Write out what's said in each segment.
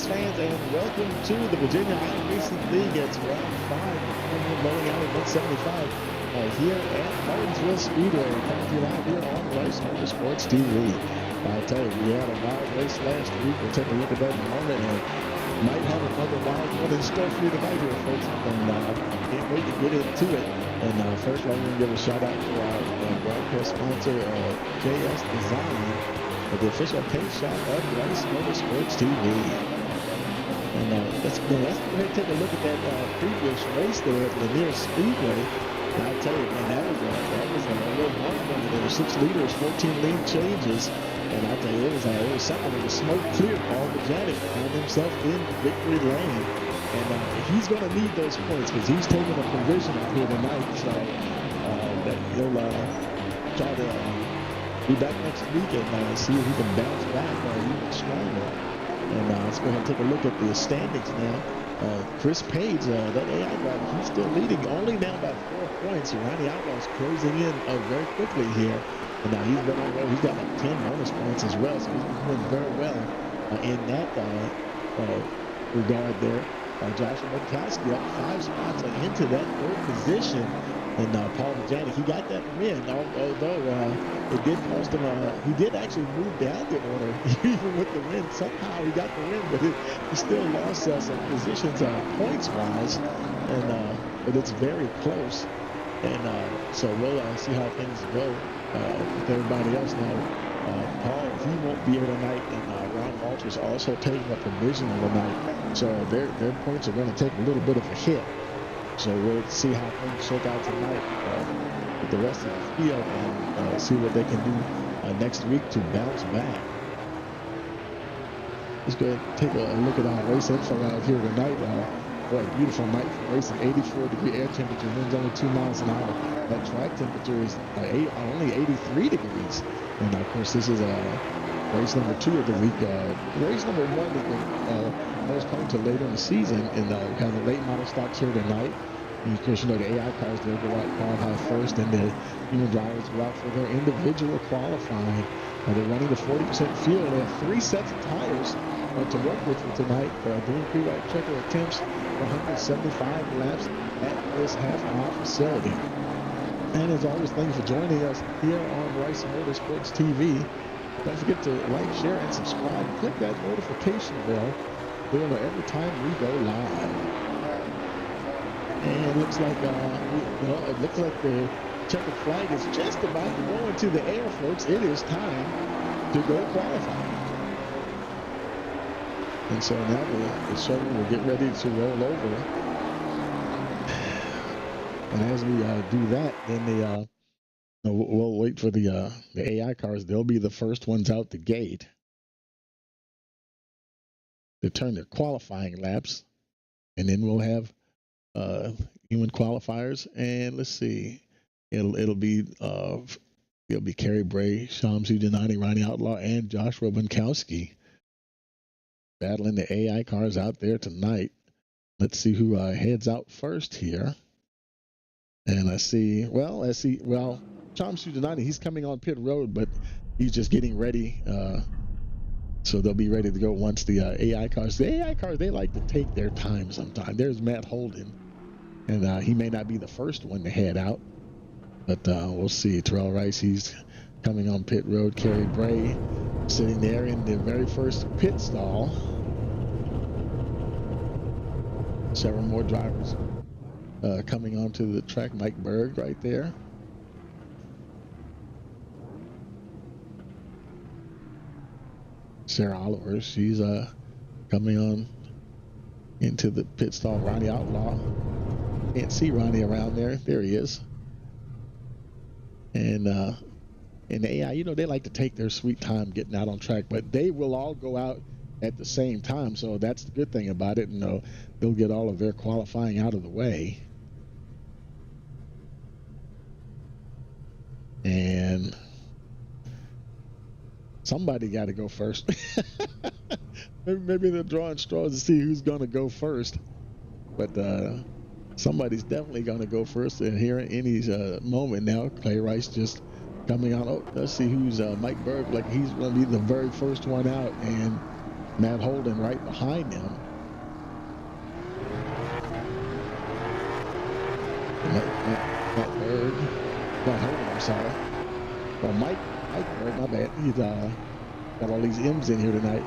race fans, and welcome to the Virginia iRacing League. It's round 5, rolling out at 175 here at Martinsville Speedway. Coming to you live here on Rice Motorsports TV. I'll tell you, we had a wild race last week. We'll take a look at that in a moment, and might have another wild one in store for you tonight here, folks. And can't wait to get into it. And first, I'm going to give a shout out to our broadcast sponsor, JS Design, the official paint shop of Rice Motorsports TV. And let's go ahead and take a look at that previous race there at Lanier Speedway. And I'll tell you, man, that was a little hard one. There were 6 leaders, 14 lead changes. And I'll tell you, it was something that was smoke clear. Paul Janik found himself in victory lane. And he's going to need those points because he's taking a provision out here tonight. So that he'll try to be back next week and see if he can bounce back even stronger. And let's go ahead and take a look at the standings now. Chris Page, that AI driver, he's still leading, only down by 4 points. Ronnie Outlaw's closing in very quickly here. And he's been on road. He's got like 10 bonus points as well, so he's been doing very well in that regard there. Joshua Witkowski up 5 spots into that 3rd position. And Paul Majani, he got that win, although it did cost him, he did actually move down the order, even with the win. Somehow he got the win, but he still lost some positions points-wise, and but it's very close. And so we'll see how things go with everybody else now. Paul, he won't be here tonight, and Ron Walters also taking a provisional tonight. So their points are going to take a little bit of a hit. So we'll see how things shake out tonight with the rest of the field and see what they can do next week to bounce back. Let's go ahead and take a look at our race info out here tonight. What a beautiful night for racing. 84-degree air temperature, winds only 2 miles an hour. That track temperature is only 83 degrees. And of course, this is race number 2 of the week. Race number 1 is postponed to later in the season, and we have the late model stocks here tonight. And of course, you know, the AI cars, they'll go out qualify first, and the human drivers go out for their individual qualifying. They're running the 40% field. They have 3 sets of tires to work with for tonight. Doing pre-ride checker attempts, 175 laps at this half-mile facility. And as always, thanks for joining us here on Rice Motorsports TV. Don't forget to like, share, and subscribe. Click that notification bell. We'll know every time we go live. And it looks like it looks like the checkered flag is just about to go into the air, folks. It is time to go qualify. And so now the shuttle will get ready to roll over. And as we do that, then we'll wait for the AI cars. They'll be the first ones out the gate to turn their qualifying laps, and then we'll have human qualifiers. And let's see, it'll be Kerry Bray, Shamsu Janani, Ronnie Outlaw, and Joshua Witkowski battling the AI cars out there tonight. Let's see who heads out first here. And I see, Shamsu Janani, he's coming on pit road, but he's just getting ready. So they'll be ready to go once the AI cars. The AI cars, they like to take their time sometimes. There's Matt Holden, and he may not be the first one to head out, but we'll see. Terrell Rice, he's coming on pit road. Kerry Bray sitting there in the very first pit stall. Several more drivers coming onto the track. Mike Berg right there. Sarah Oliver, she's coming on into the pit stall. Ronnie Outlaw, can't see Ronnie around there. There he is. And the AI, you know, they like to take their sweet time getting out on track, but they will all go out at the same time. So that's the good thing about it. And they'll get all of their qualifying out of the way. And somebody got to go first. maybe they're drawing straws to see who's going to go first. But somebody's definitely going to go first. And here in any moment now, Clay Rice just coming on. Oh, let's see who's Mike Berg. Like, he's going to be the very first one out. And Matt Holden right behind him. Matt Berg. Matt Holden, I'm sorry. Well, Mike Berg, my bad. He's got all these M's in here tonight.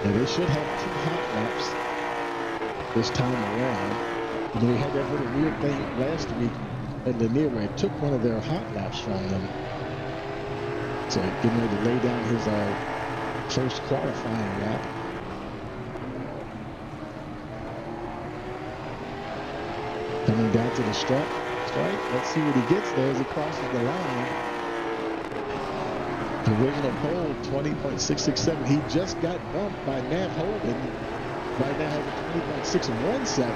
And they should have 2 hot laps this time around. You know, we had that little weird thing last week at Lanier where it took one of their hot laps from them. So getting ready to lay down his first qualifying lap. Coming down to the stripe. Let's see what he gets there as he crosses the line. The original pole, 20.667. He just got bumped by Nav Holden. Right now has a 20.617.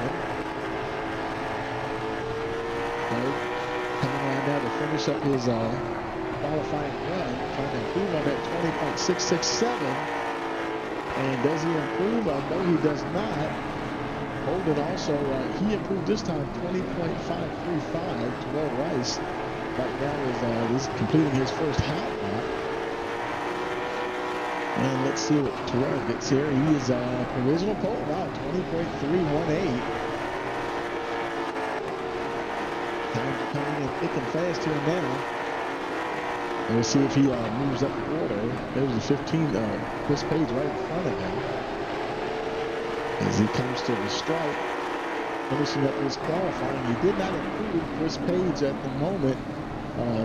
Coming around now to finish up his qualifying run, trying to improve on that 20.667. And does he improve? No, he does not. Holden also, he improved this time 20.535. Terrell Rice right now is completing his first hot lap. And let's see what Terrell gets here. He is provisional pole. Wow, 20.318. Times are coming in thick and fast here now. And we'll see if he moves up the order. There's the 15, Chris Page right in front of him. As he comes to the stripe, finishing up his qualifying. He did not improve Chris Page at the moment.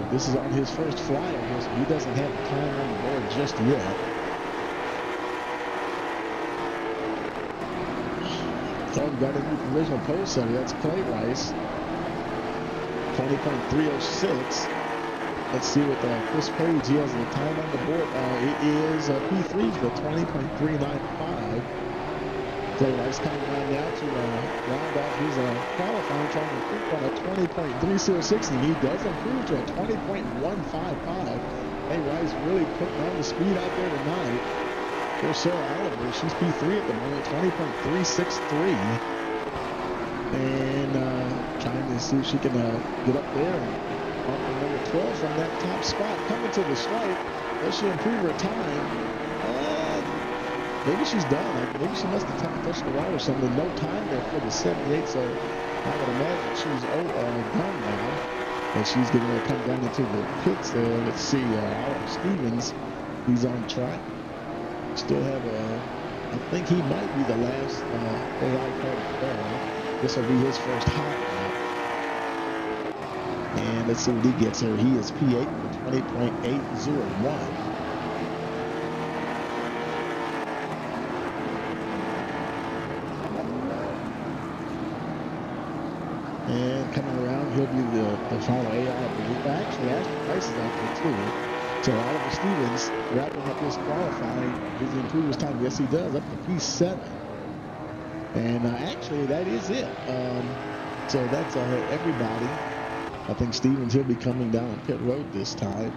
This is on his first fly, I guess. He doesn't have the time on the board just yet. Oh, we got a new provisional pole setter. That's Clay Rice. 20.306. Let's see what Chris Page, he has the time on the board. It is P3 for 20.395. Clay Rice coming around now to round off his qualifying, trying to improve on a 20.306, and he does improve to a 20.155. Clay Rice really putting on the speed out there tonight. Here's Sarah Oliver. She's P3 at the moment, 20.363. And trying to see if she can get up there and bump the number 12 from that top spot. Coming to the stripe. Does she improve her time? Maybe she's done. Maybe she must have touched the wire or something. No time there for the 78, so I would imagine she's done now. And she's going to come down into the pits there. Let's see, Oliver Stevens, he's on track. Still have I think he might be the last AI car to go. This will be his first hot lap. And let's see what he gets here. He is P8 with 20.801. And coming around, he'll be the final AI, I believe. Actually, Ashton Price is out there too. So Oliver Stevens wrapping up his qualifying. Does he improve his time? Yes, he does, up to P7. And actually, that is it. So that's everybody. I think Stevens, he'll be coming down pit road this time.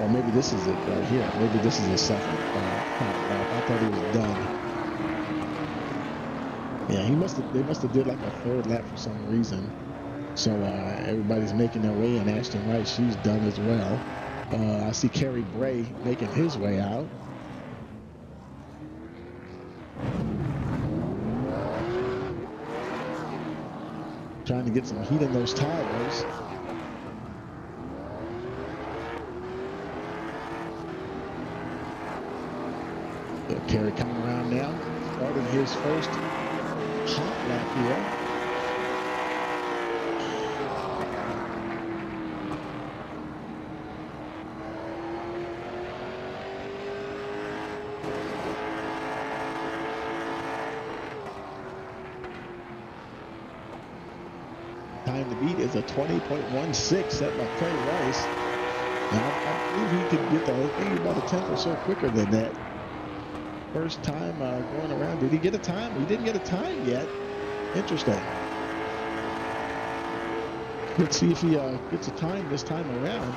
Or maybe this is it right here. Maybe this is his second I thought he was done. Yeah, they must have did like a third lap for some reason. So everybody's making their way in. Ashton Wright, she's done as well. I see Kerry Bray making his way out. Trying to get some heat in those tires. Kerry coming around now, starting his first hot lap here. Time to beat is a 20.16 set by Clay Rice. Now, I believe he could get maybe about a tenth or so quicker than that. First time going around. Did he get a time? He didn't get a time yet. Interesting. Let's see if he gets a time this time around.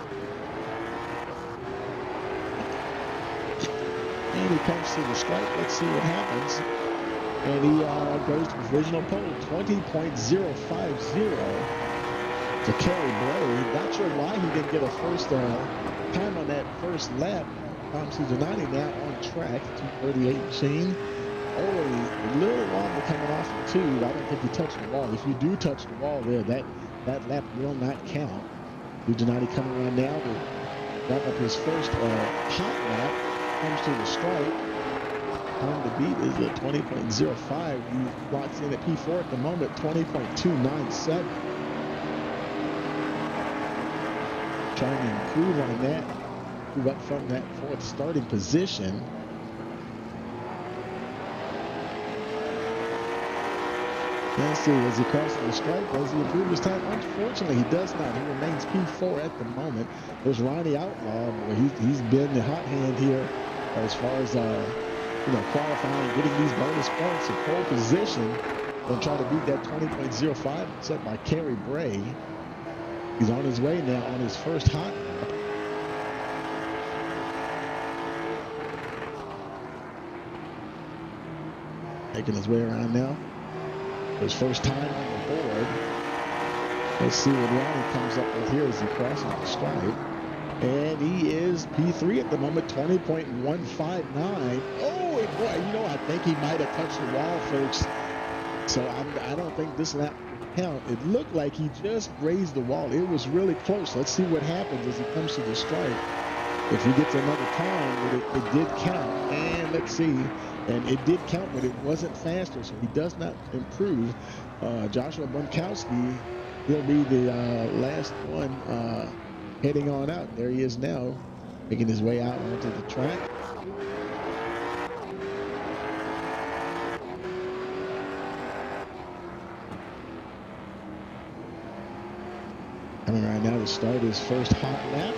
And he comes to the stripe. Let's see what happens. And he goes to provisional pole, 20.050. for Kerry Bray. Not sure why he didn't get a first time on that first lap. Tom Susanati now on track, 2:38 machine. Only a little longer coming off the tube. I don't think he touched the wall. If you do touch the wall there, that lap will not count. Susanati coming around now to wrap up his first hot lap. Comes to the stripe. Time to beat is a 20.05. He clocks in at P4 at the moment, 20.297. Trying to improve on that. Move up from that fourth starting position. Let's see, as he crosses the stripe, does he improve his time? Unfortunately, he does not. He remains P4 at the moment. There's Ronnie Outlaw. He's been the hot hand here as far as qualifying, getting these bonus points in pole position. They'll try to beat that 20.05 set by Kerry Bray. He's on his way now on his first hot lap. Making his way around now. His first time on the board. Let's see what Ronnie comes up with here as he crosses the stripe. And he is P3 at the moment, 20.159. Oh, I think he might have touched the wall, folks. So I don't think this lap will count. It looked like he just grazed the wall. It was really close. Let's see what happens as he comes to the stripe. If he gets another time, it did count. And let's see. And it did count, but it wasn't faster, so he does not improve. Joshua Bunkowski, he'll be the last one heading on out. There he is now, making his way out onto the track. Coming right now to start his first hot lap.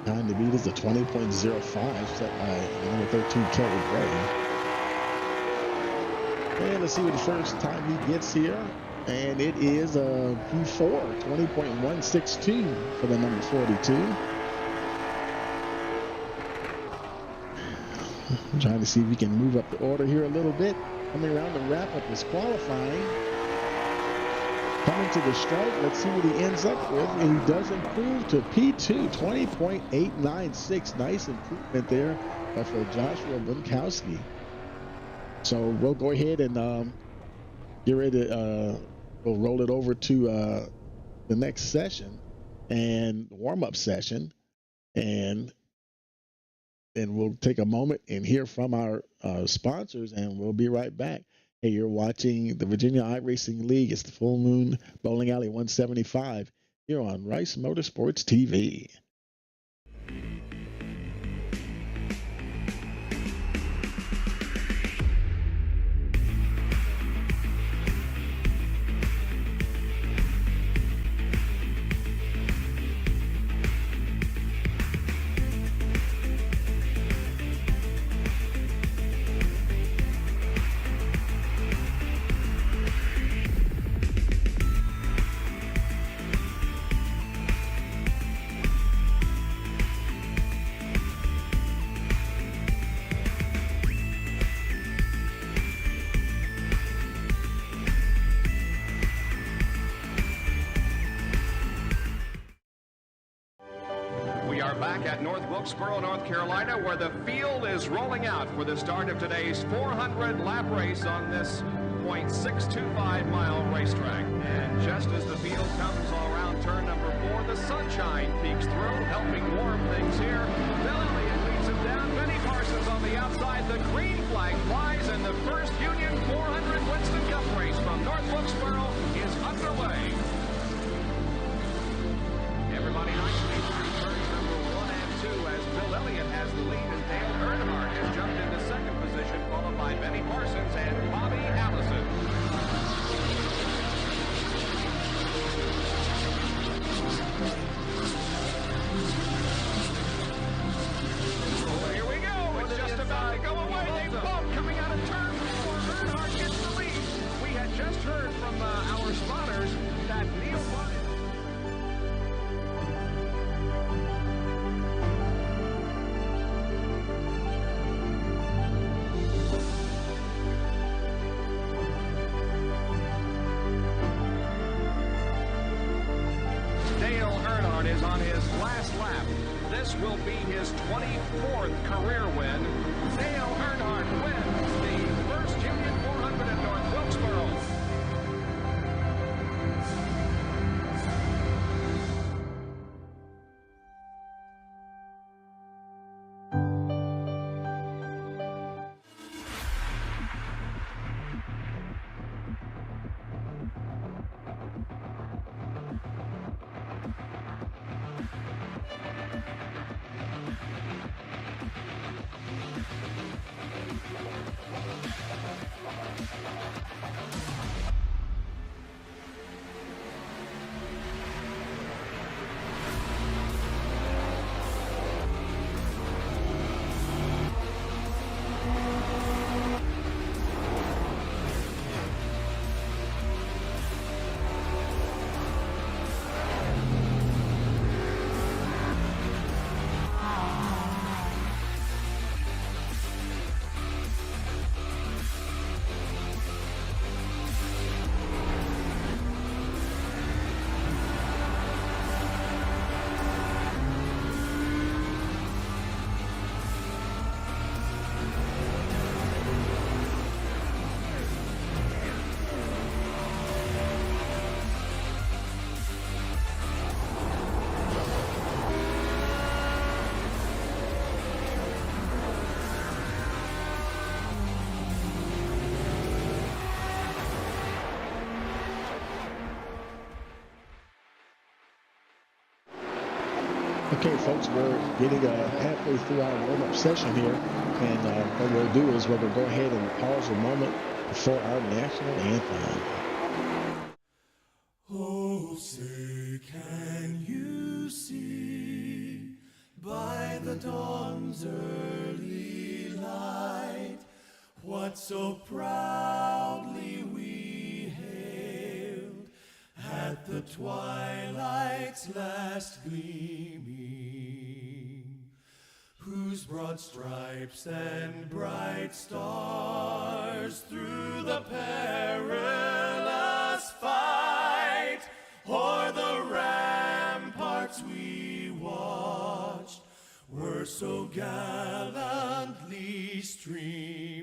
Time to beat is a 20.05 set by number 13 Kerry Bray. And let's see what the first time he gets here. And it is a P4, 20.162 for the number 42. I'm trying to see if we can move up the order here a little bit. Coming around to wrap up his qualifying. Coming to the stripe, let's see what he ends up with. And he does improve to P2, 20.896. Nice improvement there for Joshua Bunkowski. So we'll go ahead and get ready to, we'll roll it over to the next session and warm-up session. And then we'll take a moment and hear from our sponsors, and we'll be right back. Hey, you're watching the Virginia iRacing League. It's the Full Moon Bowling Alley 175 here on Rice Motorsports TV. Back at North Wilkesboro, North Carolina, where the field is rolling out for the start of today's 400-lap race on this .625-mile racetrack. And just as the field comes all around turn number 4, the sunshine peeks through, helping warm things here. Bill Elliott leads him down. Benny Parsons on the outside. The green flag flies, and the first Union 400 Winston Cup race from North Wilkesboro is underway. Everybody nicely through turns number 1 and 2 as Bill Elliott has the lead, and Dale Earnhardt has jumped into second position, followed by Benny Parsons and Bobby Allison. Oh, here we go. It's just about to go away. They bump coming out of turn 4. Earnhardt gets the lead. We had just heard from our spotters that This will be his 24th career win. Dale Earnhardt wins the first Union 400 at North Wilkesboro. Okay, folks, we're getting halfway through our warm-up session here, and what we'll do is we're going to go ahead and pause a moment for our national anthem. Oh, say can you see by the dawn's early light what so proudly we hailed at the twilight's last gleaming, whose broad stripes and bright stars through the perilous fight o'er the ramparts we watched were so gallantly streaming,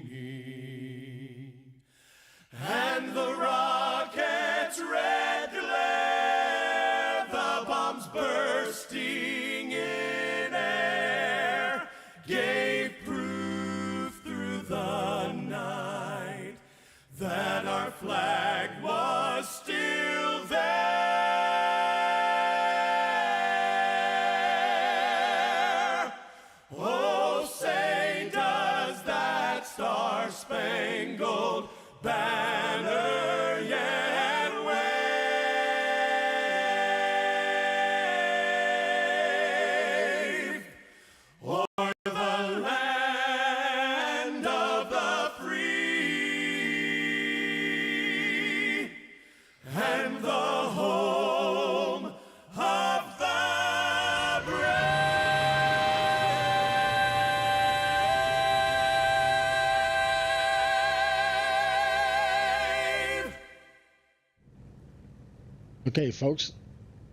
and the rocket's red glare, the bombs bursting in air, gave proof through the night that our flag was still there. Oh, say does that star-spangled banner yet wave o'er the land of the free and the home of the brave. Okay, folks,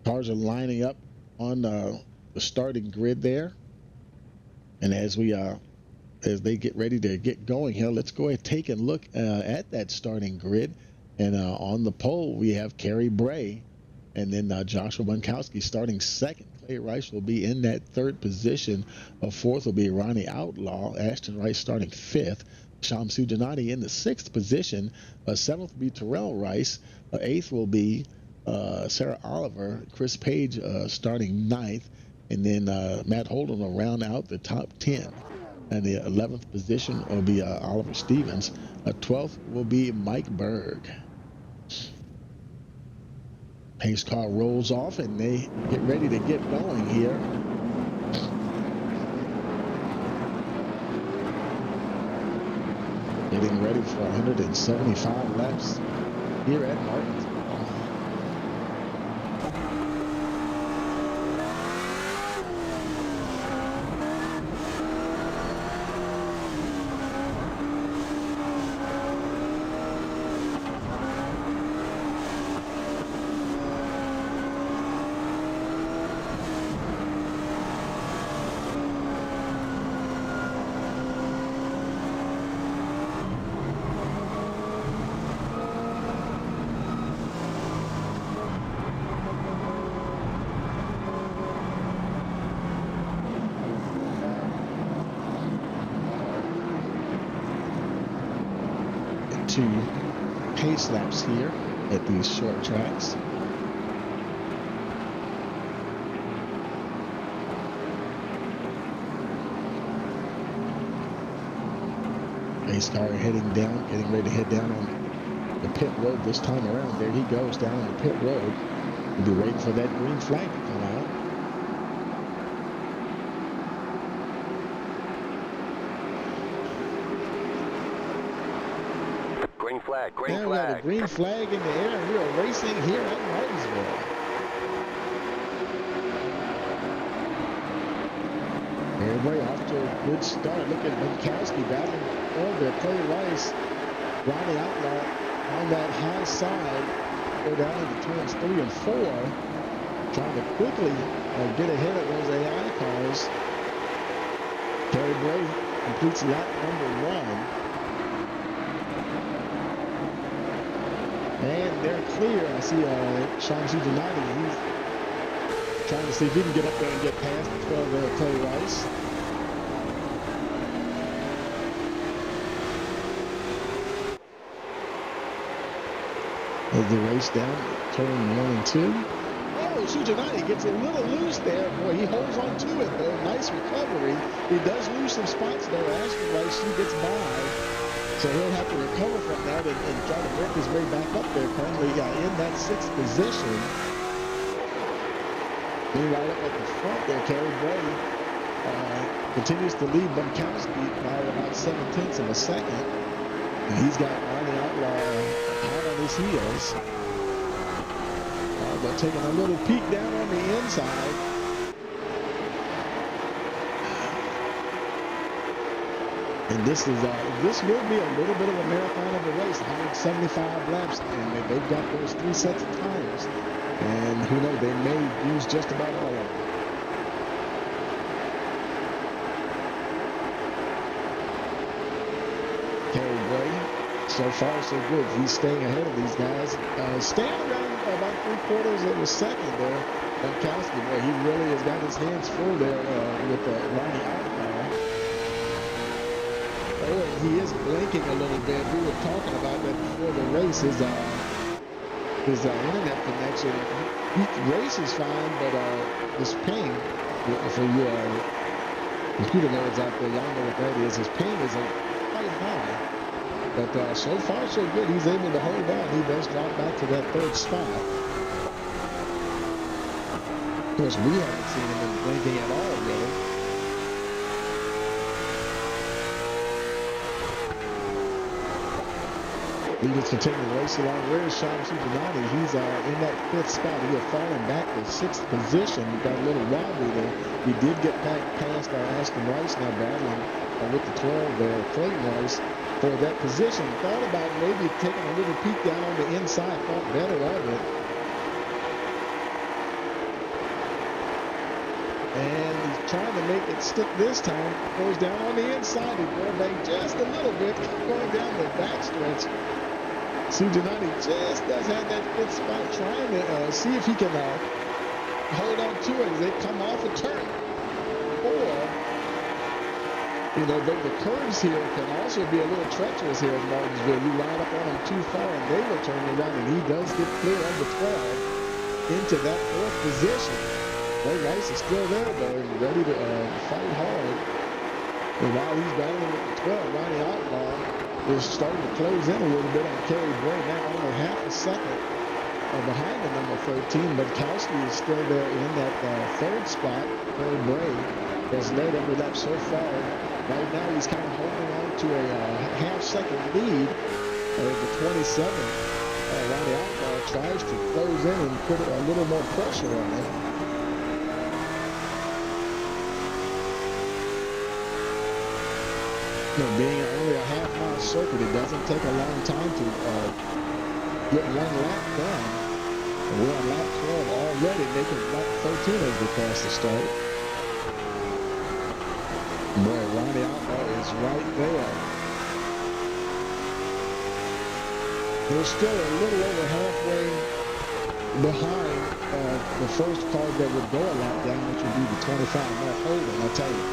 cars are lining up on the starting grid there, and as they get ready to get going here, let's go ahead and take a look at that starting grid. And on the pole we have Kerry Bray, and then Joshua Bunkowski starting second. Clay Rice will be in that third position. Fourth will be Ronnie Outlaw. Ashton Rice starting fifth. Shamsu Janati in the sixth position. Seventh will be Terrell Rice. Eighth will be Sarah Oliver. Chris Page starting ninth, and then Matt Holden will round out the top 10. And the 11th position will be Oliver Stevens. 12th will be Mike Berg. Pace car rolls off, and they get ready to get going here. Getting ready for 175 laps here at Martinsville. 2 pace laps here at these short tracks. Pace car heading down, getting ready to head down on the pit road this time around. There he goes down on the pit road. We'll be waiting for that green flag to come out. Green flag, green There we got a flag. green flag in the air, and we are racing here at Martinsville. Everybody off to a good start. Look at Minkowski battling over Clay Rice. Ronnie Outlaw on that high side. Go down into turns 3 and 4. Trying to quickly get ahead of those AI cars. Terry Bray completes lap number 1. And they're clear. I see Sean Giovanni. He's trying to see if he can get up there and get past the 12 there, Clay Rice. As they race down turn 1 and 2. Oh, Giovanni gets a little loose there. Boy, he holds on to it, though. Nice recovery. He does lose some spots, though. Ashton Rice, he gets by. So he'll have to recover from that and try to work his way back up there. Currently in that 6th position. Meanwhile, up at the front there, Kerry Bray continues to lead Bunkowski by about 7/10 of a second. And he's got Ronnie Outlaw hot on his heels. But taking a little peek down on the inside. And this will be a little bit of a marathon of a race, 175 laps, and they've got those 3 sets of tires. And who knows, they may use just about all of them. Terry Bray, so far so good. He's staying ahead of these guys. Staying around about 3/4 of a second there. Bunkowski, boy, he really has got his hands full there with Ronnie Outlaw. Oh, he is blinking a little bit. We were talking about that before the race. His internet connection, he races fine, but his ping, for you computer nerds out there, y'all know what that is. His ping is quite high. But so far so good. He's able to hold on. He does drop back to that 3rd spot. Of course, we haven't seen him blinking at all, really. Leaders continue to race along. Where's Sean Giovanni? He's in that 5th spot. He had fallen back to 6th position. He got a little wobbly there. He did get back past Ashton Rice, now battling with the 12 there, Clayton Rice, for that position. Thought about maybe taking a little peek down on the inside. Thought better of it. And he's trying to make it stick this time. Goes down on the inside. He's going back just a little bit. Going down the backstretch. Giovanni just does have that 5th spot, trying to see if he can hold on to it as they come off a turn. Or, you know, the curves here can also be a little treacherous here in Martinsville. You line up on them too far and they will turn around, and he does get clear of the 12 into that 4th position. Clay Rice is still there, though, and ready to fight hard. And while he's battling with the 12, Ronnie Outlaw is starting to close in a little bit on Kerry Bray, now only half a second behind the number 13. But Bunkowski is still there in that 3rd spot. Kerry Bray has led every lap so far. Right now he's kind of holding on to a half-second lead. The 27, Ronnie Outlaw tries to close in and put a little more pressure on him. You know, being only a half-mile circuit, it doesn't take a long time to get 1 lap done. And we're on lap 12 already, making lap 13 as we pass the start. Boy, Ronnie Outlaw is right there. We're still a little over halfway behind the first car that would go a lap down, which would be the 25 Mark Holden. I tell you,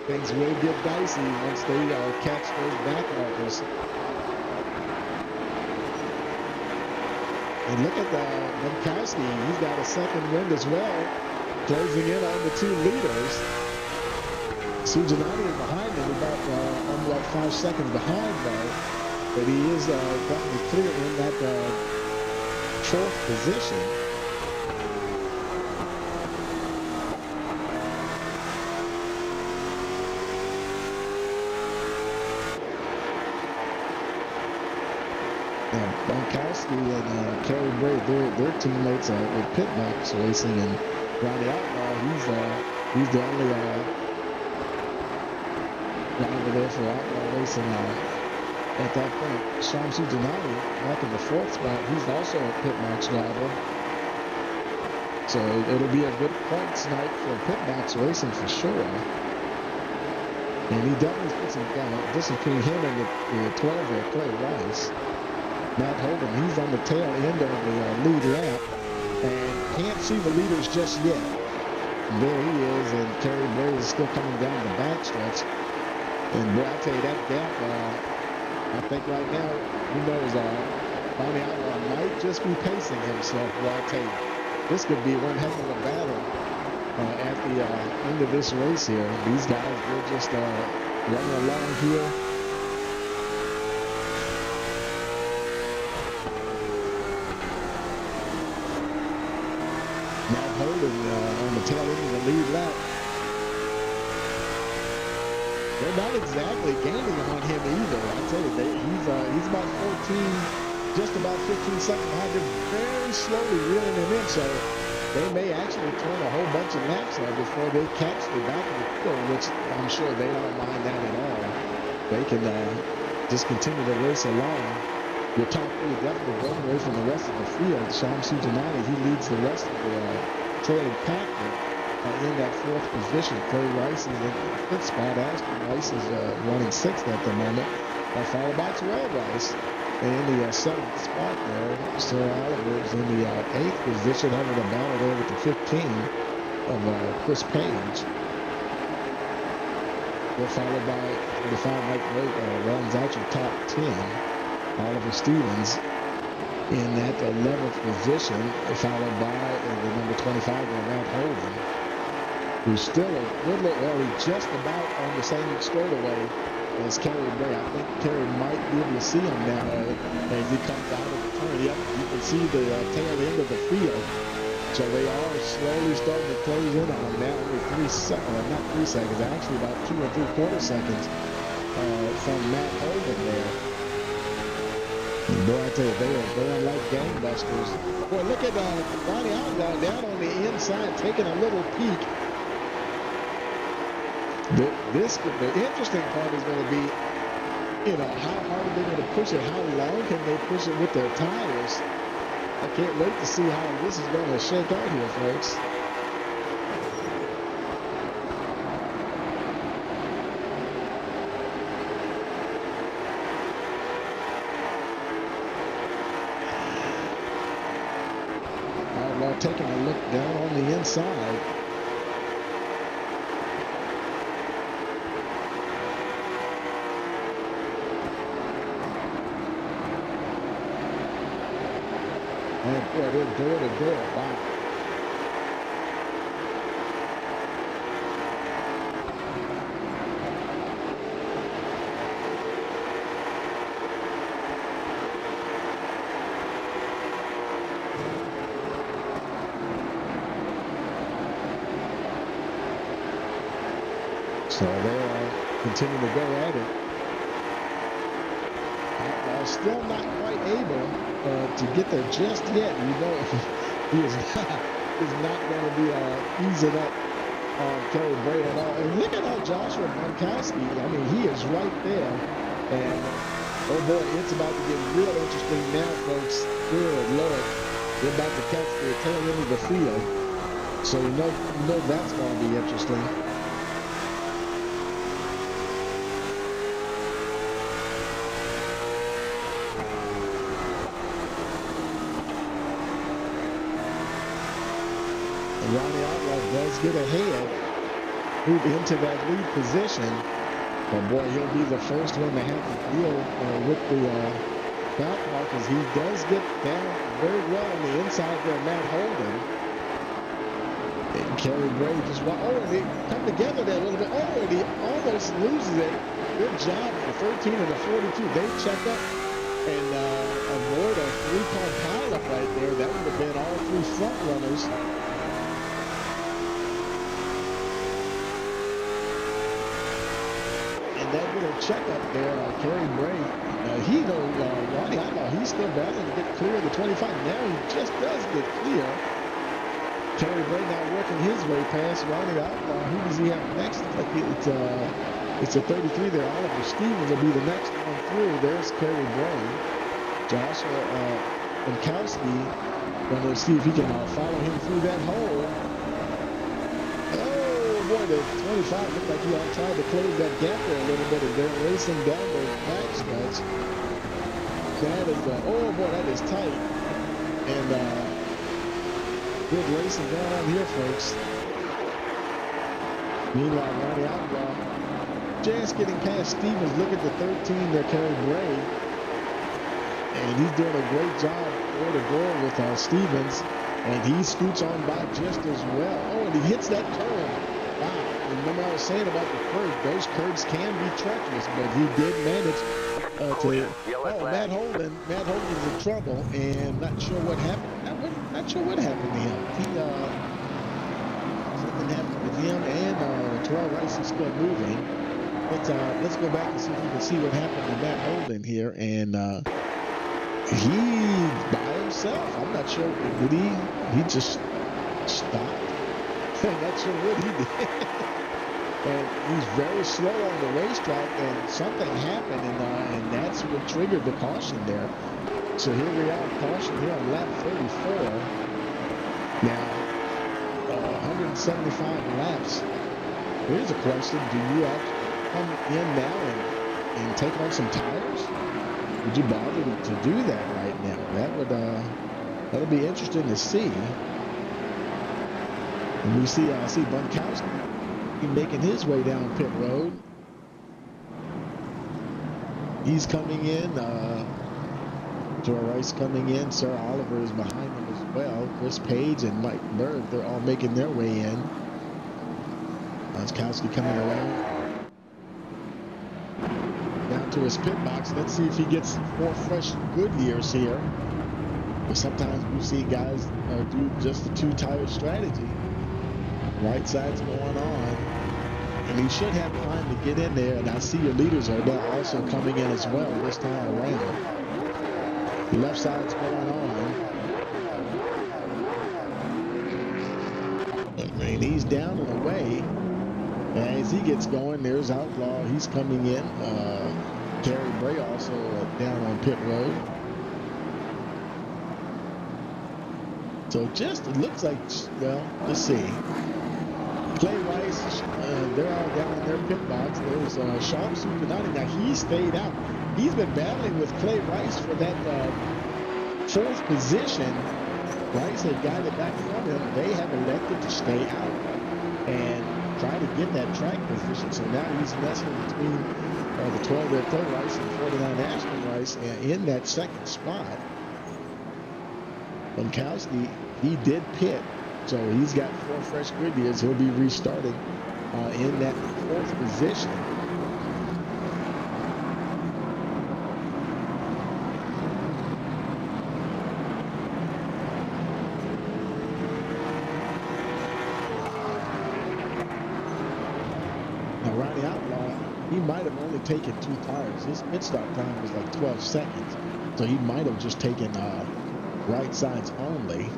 things will get dicey once they catch those back markers. And look at Monkowski. He's got a second wind as well, closing in on the two leaders. Sujanani is behind him, about 5 seconds behind though. But he is gotten clear in that fourth position. Monkowski and Kerry Bray, they're teammates with Pitmax Racing, and Ronnie Outlaw, he's the only driver there for Outlaw Racing at that point. Shamsu Janani back in the fourth spot, he's also a Pitmax driver. So it'll be a good points night for Pitmax Racing for sure. And he definitely put some distance between him and the 12 there, Clay Rice. Matt Holden, he's on the tail end of the lead lap and can't see the leaders just yet. And there he is, and Kerry Bray is still coming down the backstretch. And boy, I tell you, that gap, I think right now, who knows, Bonnie Outlaw might just be pacing himself. Well, I tell you, this could be one heck of a battle at the end of this race here. These guys, they're just running along here. Matt Holden on the tail end of the lead lap. They're not exactly gaining on him either. I tell you, he's about 14, just about 15 seconds behind. They're very slowly reeling him in, so they may actually turn a whole bunch of laps out before they catch the back of the field, which I'm sure they don't mind that at all. They can just continue to race along. Your top three definitely going away from the rest of the field. Shamsu Janani, he leads the rest of the trailing pack in that fourth position. Clay Rice is in the fifth spot. Ashton Rice is running sixth at the moment, followed by Terrell Rice. And in the seventh spot there, Sarah Oliver is in the eighth position, having a battle there with the 15 of Chris Page. They're followed by the 5 Mike Ray, rounds out your top 10. Oliver Stevens in that 11th position, followed by the number 25, Matt Holden, who's still a good look. Well, he's just about on the same straightaway as Kerry Bray. I think Kerry might be able to see him now as he comes out of the turn. Yep, you can see the tail end of the field. So they are slowly starting to close in on him now. Only 3 seconds, not 3 seconds, actually about 2 3/4 seconds from Matt Holden there. And boy, I tell you, they are going like gangbusters. Boy, look at Ronnie Outlaw down on the inside, taking a little peek. The interesting part is going to be, how hard are they going to push it? How long can they push it with their tires? I can't wait to see how this is going to shake out here, folks. Outlaw taking a look down on the inside. And boy, they're door to door. Wow. So they're continuing to go at it. Outlaw still not quite able to get there just yet. He is not going to be easing up on Kerry Bray at all. And look at how Joshua Monkowski, he is right there. And oh boy, it's about to get real interesting now, folks. Good Lord. They're about to catch the tail end of the field. So you know that's going to be interesting. Ronnie Outlaw does get ahead, move into that lead position. But boy, he'll be the first one to have to deal with the Back markers, he does get down very well on the inside there, Matt Holden. And Kerry Bray just, oh, and they come together there a little bit. Oh, and he almost loses it. Good job for 13 and the 42. They check up and avoid a 3-car pileup right there. That would have been all 3 front runners. And that little checkup there, Kerry Bray, Ronnie Outlaw, he's still battling to get clear of the 25. Now he just does get clear. Kerry Bray now working his way past Ronnie Outlaw. Who does he have next? It's a 33 there. Oliver Stevens will be the next one through. There's Kerry Bray. Joshua Winkowski going to see if he can follow him through that hole. Oh boy, the 25 looked like he tried to close that gap there a little bit, and they're racing down the back stretch. That is, oh boy, that is tight. And good racing going on here, folks. Meanwhile, Ronnie Outlaw just getting past Stevens. Look at the 13 there, Kerry Bray. And he's doing a great job door to door with Stevens. And he scoots on by just as well. Oh, and he hits that curve. Wow. Remember I was saying about the curve. Those curves can be treacherous, but he did manage to... Oh, Matt Holden's in trouble, and not sure what happened. Not sure what happened to him. Something happened with him, and Terrell Rice is still moving. Let's go back and see if we can see what happened to Matt Holden here. And he by himself. I'm not sure. Did he just stopped? I'm not sure what he did. And he's very slow on the racetrack, and something happened, and that's what triggered the caution there. So here we are, caution here on lap 34. Now, 175 laps. Here's a question: do you actually come in now and take on some tires? Would you bother to do that right now? That'll be interesting to see. And we see Bunkowski making his way down pit road. He's coming in. Joe Rice coming in. Sir Oliver is behind him as well. Chris Page and Mike Berg, they're all making their way in. Bunkowski coming around down to his pit box. Let's see if he gets 4 fresh Goodyears here. But sometimes we see guys do just the 2-tire strategy. Right side's going on, and he should have time to get in there. And I see your leaders are now also coming in as well this time around. The left side's going on, and he's down and away. And as he gets going, there's Outlaw. He's coming in. Kerry Bray also down on pit road. So it looks like, well, let's see. Clay Rice, they're all down in their pit box. There's Sean Supinati. Now, he stayed out. He's been battling with Clay Rice for that 4th position. Rice had got it back from him. They have elected to stay out and try to get that track position. So now he's messing between the 12 there, Clay Rice, and 49 Ashton Rice in that 2nd spot. Bunkowski, he did pit. So he's got 4 fresh Goodyears. He'll be restarting in that 4th position. Now Ronnie Outlaw, he might have only taken 2 tires. His pit stop time was like 12 seconds. So he might have just taken right sides only.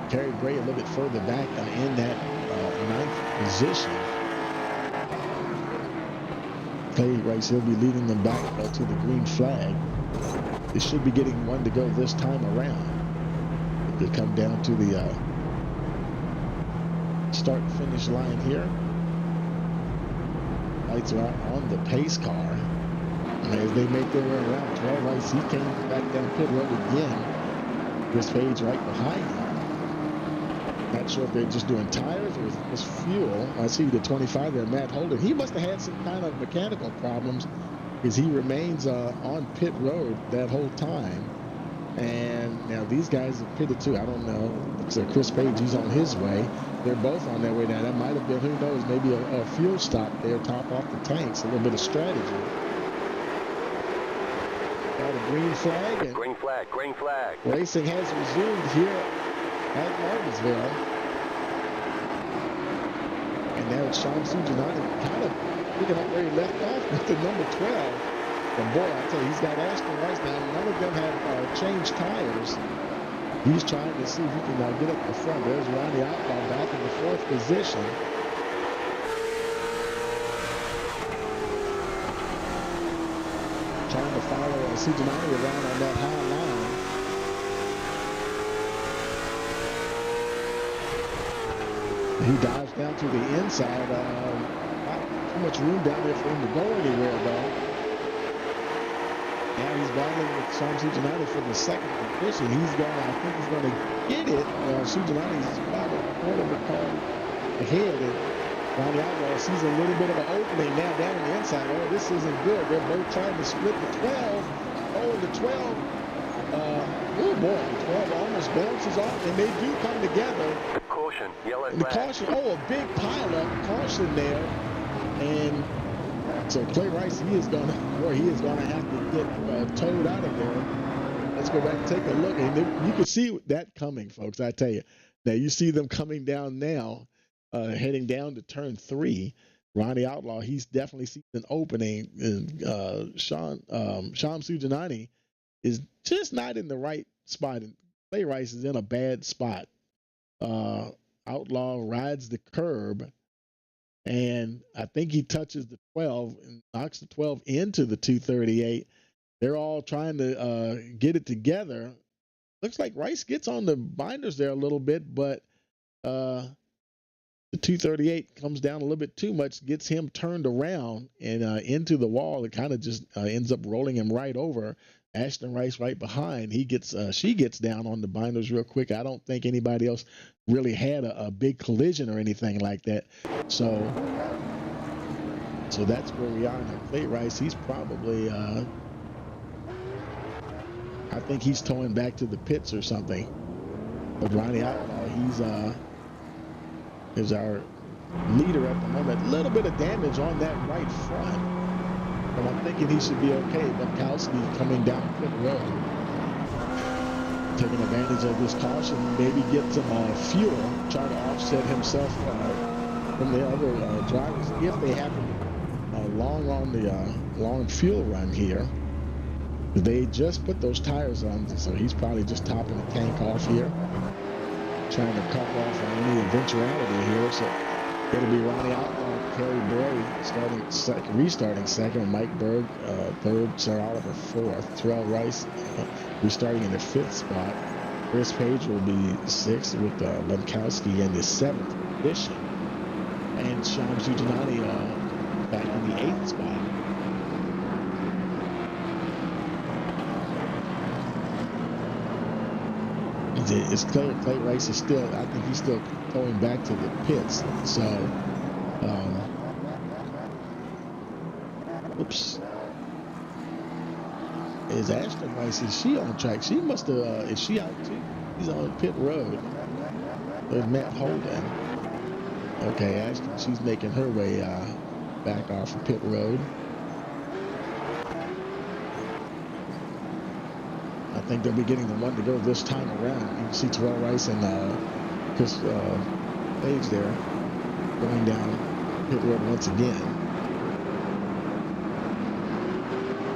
Kerry Bray a little bit further back in that 9th position. Clay Rice, he'll be leading them back to the green flag. They should be getting 1 to go this time around. They come down to the start-finish line here. Lights are out on the pace car. And as they make their way around, 12 Rice, he came back down pit road again. Chris Page right behind him. Not sure if they're just doing tires or if it's fuel. I see the 25 there, Matt Holden. He must have had some kind of mechanical problems because he remains on pit road that whole time. And now these guys have pitted too. I don't know. Looks like Chris Page, he's on his way. They're both on their way now. That might have been, who knows, maybe a fuel stop there, top off the tanks, a little bit of strategy. Got a green flag. And green flag. racing has resumed here at Martinsville. And now it's Sean Sujanani kind of picking up where he left off with the number 12. And boy, I tell you, he's got Ashton Rice now. None of them have changed tires. He's trying to see if he can get up the front. There's Ronnie Outlaw back in the 4th position. Trying to follow Sujanani around on that high line. He dives down to the inside. Not too much room down there for him to go anywhere, though. Now he's battling with Sean Sujanani for the 2nd position. He's going, I think he's going to get it. Sujanani's about a quarter of a car ahead. And Ronnie Outlaw sees a little bit of an opening now down on the inside. Oh, this isn't good. They're both trying to split the 12. Oh, the 12. Oh boy, the 12 almost bounces off, and they do come together. Caution, yellow And the flag. caution, oh, a big pile up, caution there. And so Clay Rice, he is gonna have to get towed out of there. Let's go back and take a look. And you can see that coming, folks, I tell you. Now you see them coming down now, heading down to turn 3. Ronnie Outlaw, he's definitely seen an opening. And Sean Sujanani is just not in the right spot. And Clay Rice is in a bad spot. Outlaw rides the curb, and I think he touches the 12 and knocks the 12 into the 238. They're all trying to get it together. Looks like Rice gets on the binders there a little bit, but the 238 comes down a little bit too much, gets him turned around and into the wall. It kind of just ends up rolling him right over. Ashton Rice right behind. She gets down on the binders real quick. I don't think anybody else really had a big collision or anything like that. So that's where we are now. Clay Rice, he's probably I think he's towing back to the pits or something. But Ronnie Outlaw, is our leader at the moment. A little bit of damage on that right front. But I'm thinking he should be okay. Bunkowski coming down pit road, taking advantage of this caution, maybe get some fuel, try to offset himself from the other drivers if they happen long on the long fuel run here. They just put those tires on, so he's probably just topping the tank off here, trying to cover off on any eventuality here. So it'll be Ronnie Outlaw, Kerry Bray restarting second, Mike Berg third, Sir Oliver fourth, Terrell Rice restarting in the 5th spot. Chris Page will be 6th with Bunkowski in the 7th position, and Sean Sujanani back in the 8th spot. It's clear Clay Rice is still, I think he's still going back to the pits. So, oops. Is Ashton Rice, is she on track? She must have, is she out too? She's on pit road. There's Matt Holden. Okay, Ashton, she's making her way back off of pit road. I think they'll be getting the one to go this time around. You can see Terrell Rice and Chris Page there going down pit road once again.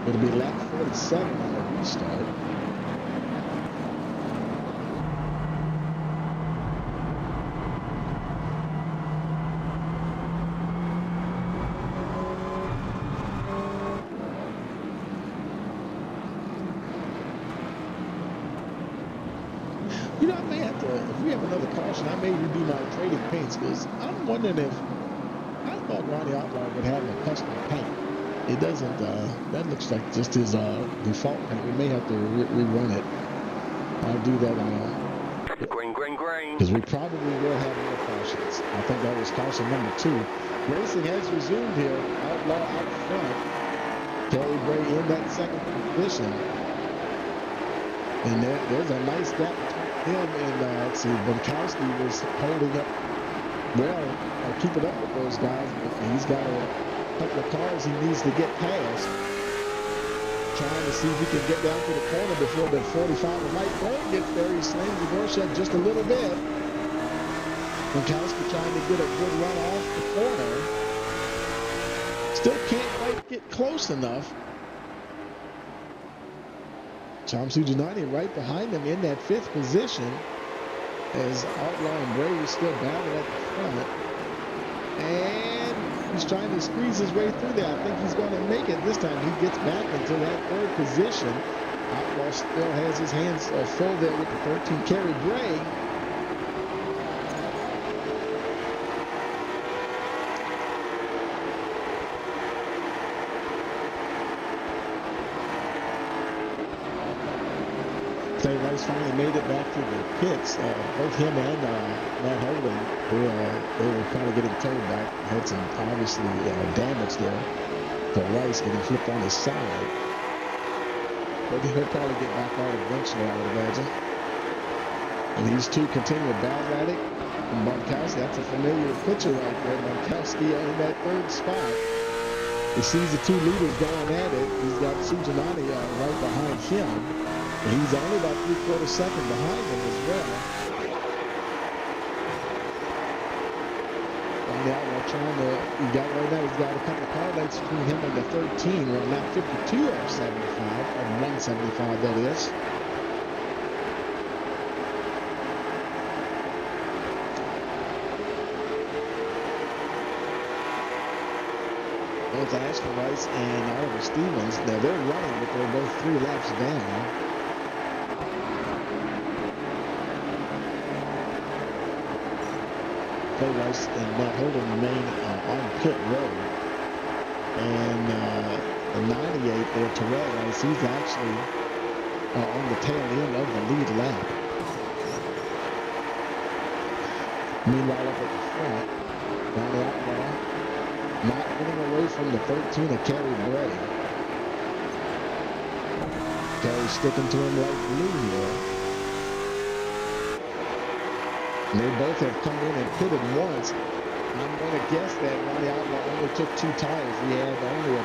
It'll be lap 47 on the restart. You know, I may have to, if we have another caution, I may redo my trading paints, because I'm wondering if, I thought Ronnie Outlaw would have a custom paint. It doesn't, that looks like just his default paint. We may have to rerun it. I'll do that Green. because we probably will have more cautions. I think that was caution number 2. Racing has resumed here. Outlaw out front. Terry Bray in that second position. And there's a nice gap between him and, let's see, Bunkowski was holding up well, keeping up with those guys. But he's got a couple of cars he needs to get past. Trying to see if he can get down to the corner before the 45 of Mike Brown gets there. He slams the door shut just a little bit. Bunkowski trying to get a good run off the corner. Still can't quite get close enough. Shamsu Janani right behind him in that 5th position as Outlaw and Bray was still battling at the front. And he's trying to squeeze his way through there. I think he's going to make it this time. He gets back into that 3rd position. Outlaw still has his hands full there with the 13 carry. Bray Clay Rice finally made it back to the pits. Both him and Matt Holden, they were probably getting towed back. Had some obviously damage there for Rice getting flipped on his side. But he'll probably get back out eventually, I would imagine. And these two continue to battle at it. And Bunkowski, that's a familiar picture right there. Bunkowski in that 3rd spot. He sees the two leaders going at it. He's got Sujanani right behind him. He's only about 3/4 second behind him as well. Right now, we're trying to, he's got right now, he's got a couple of car lengths between him and the 13. We're now 52 of 75, of 175 that is. Both Ashton Rice and Oliver Stevens, now they're running, but they're both 3 laps down. Clay Rice and Matt Holden remain on pit road. And the 98 there, Terrell Rice, he's actually on the tail end of the lead lap. Meanwhile, up at the front, Ronnie Outlaw not getting away from the 13 of Kerry Bray. Kerry sticking to him like glue here. And they both have come in and pitted once. I'm going to guess that Ronnie Outlaw only took 2 tires. He had only a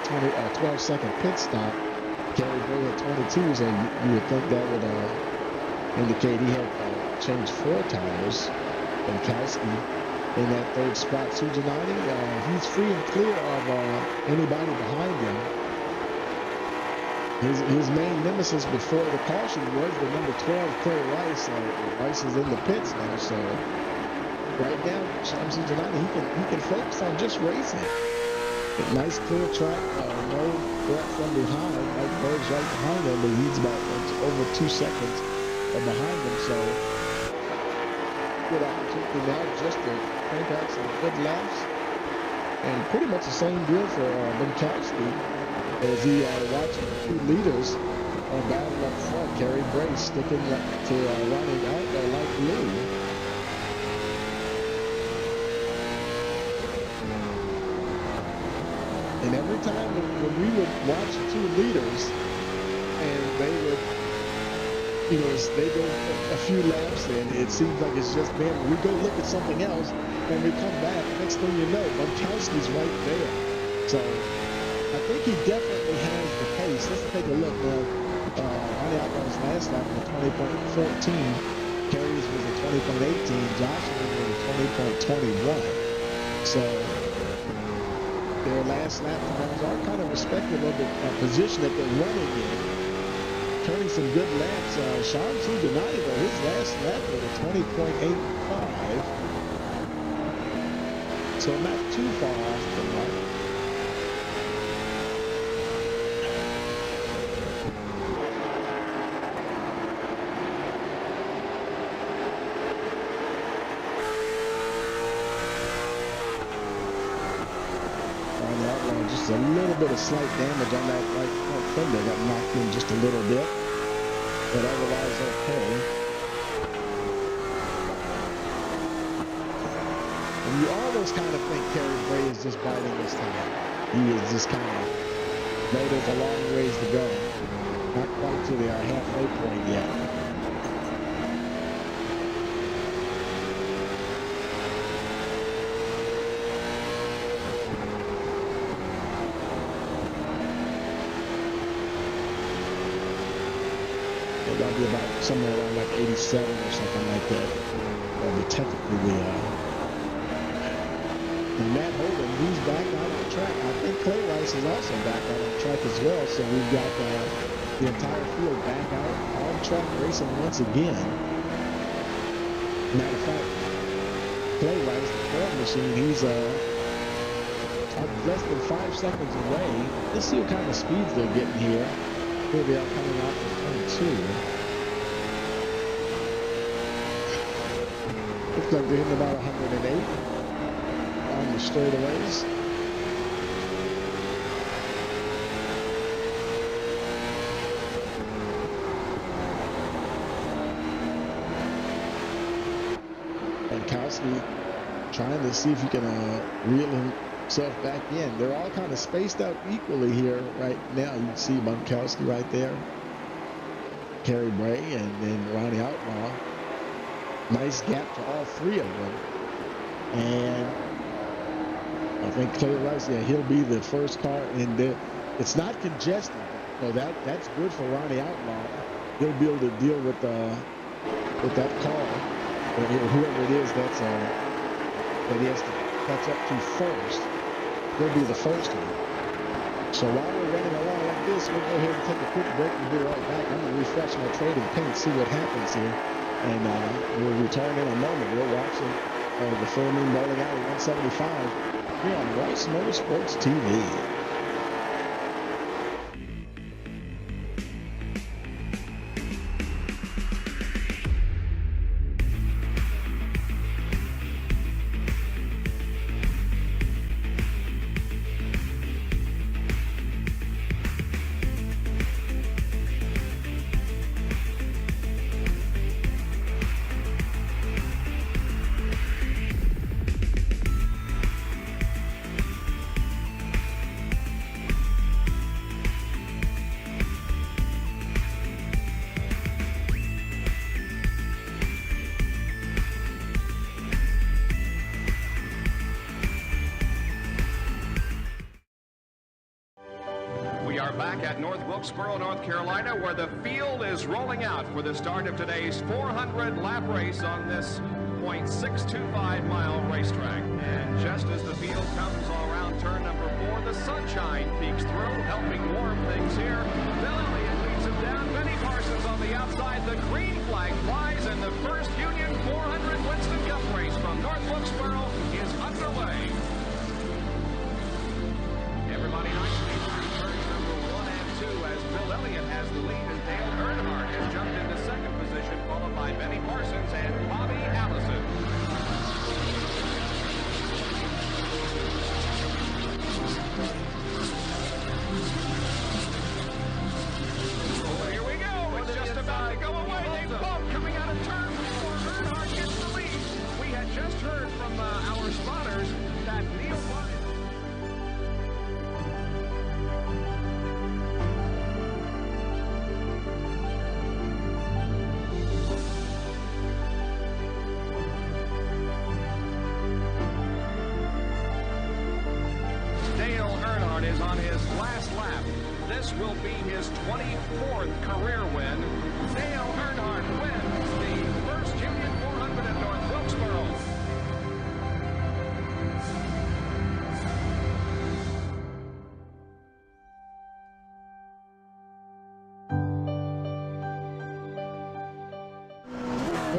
12-second pit stop. Kerry Bray had 22, so you would think that would indicate he had changed 4 tires. Bunkowski in that 3rd spot. Sujanani, he's free and clear of anybody behind him. His main nemesis before the caution was the number 12, Clay Rice. Rice is in the pits now, so right now, Shamsu Janani, he can focus on just racing. A nice clear track, no threat from behind. Mike Berg's right behind him, but he's about over 2 seconds behind him, so good opportunity now just to crank out some good laps. And pretty much the same deal for Bunkowski as he watching the 2 leaders battle up front. Kerry Bray sticking to running out there like glue. And every time when we would watch 2 leaders and they would, they go a few laps and it seems like it's just them. We go look at something else and we come back. Next thing you know, Bunkowski's right there. So I think he definitely has the pace. Let's take a look now. Ronnie Outlaw's last lap was 20.14. Kerry's was a 20.18. Joshua was a 20.21. So their last lap times are kind of respective of the position that they're running in. Turning some good laps. Shamsu Janani, though, his last lap was a 20.85. So not too far off the mark. Just a little bit of slight damage on that right front fender. Got knocked in just a little bit, but otherwise okay. And you almost kind of think Kerry Bray is just biding his time. He is just kind of No, there's a long ways to go. Not quite to the halfway point yet. That'll be about somewhere around like 87 or something like that. That'll be technically the and Matt Holden, he's back out on the track. I think Clay Rice is also back out on the track as well. So we've got the entire field back out on track racing once again. Matter of fact, Clay Rice, the Ford machine, he's less than 5 seconds away. Let's see what kind of speeds they're getting here. Here they are coming off of turn 2. Looks like they're hitting about 108 on the straightaways. And Kowski trying to see if he can reel himself back in. They're all kind of spaced out equally here right now. You can see Bunkowski right there, Kerry Bray, and then Ronnie Outlaw. Nice gap to all 3 of them. And I think Clay Rice, yeah, he'll be the first car in there. It's not congested. So that's good for Ronnie Outlaw. He'll be able to deal with that car, or whoever it is that he has to catch up to first. He'll be the first one. So while we're running along like this, we'll go ahead and take a quick break. We'll be right back. I'm going to refresh my trading paint, see what happens here. And we'll return in a moment. We're watching the Full Moon Bowling Alley 175 here on Rice Motorsports TV. Back at North Wilkesboro, North Carolina, where the field is rolling out for the start of today's 400-lap race on this .625-mile racetrack. And just as the field comes around turn number 4, the sunshine peeks through, helping warm things here. Bill Elliott leads him down. Benny Parsons on the outside. The green flag flies, and the first Union 400 Winston Cup race from North Wilkesboro is underway. Everybody nicely through turns number 1 and 2 as Bill Elliott has the lead and Dale Earnhardt has jumped into second position, followed by Benny Parsons and Bobby Allison. Oh, here we go. It's just about to go away. They both coming out of turn 4. Earnhardt gets the lead. We had just heard from our spotters that Neil Martin. Is on his last lap. This will be his 24th career win. Dale Earnhardt wins the first Union 400 at North Wilkesboro.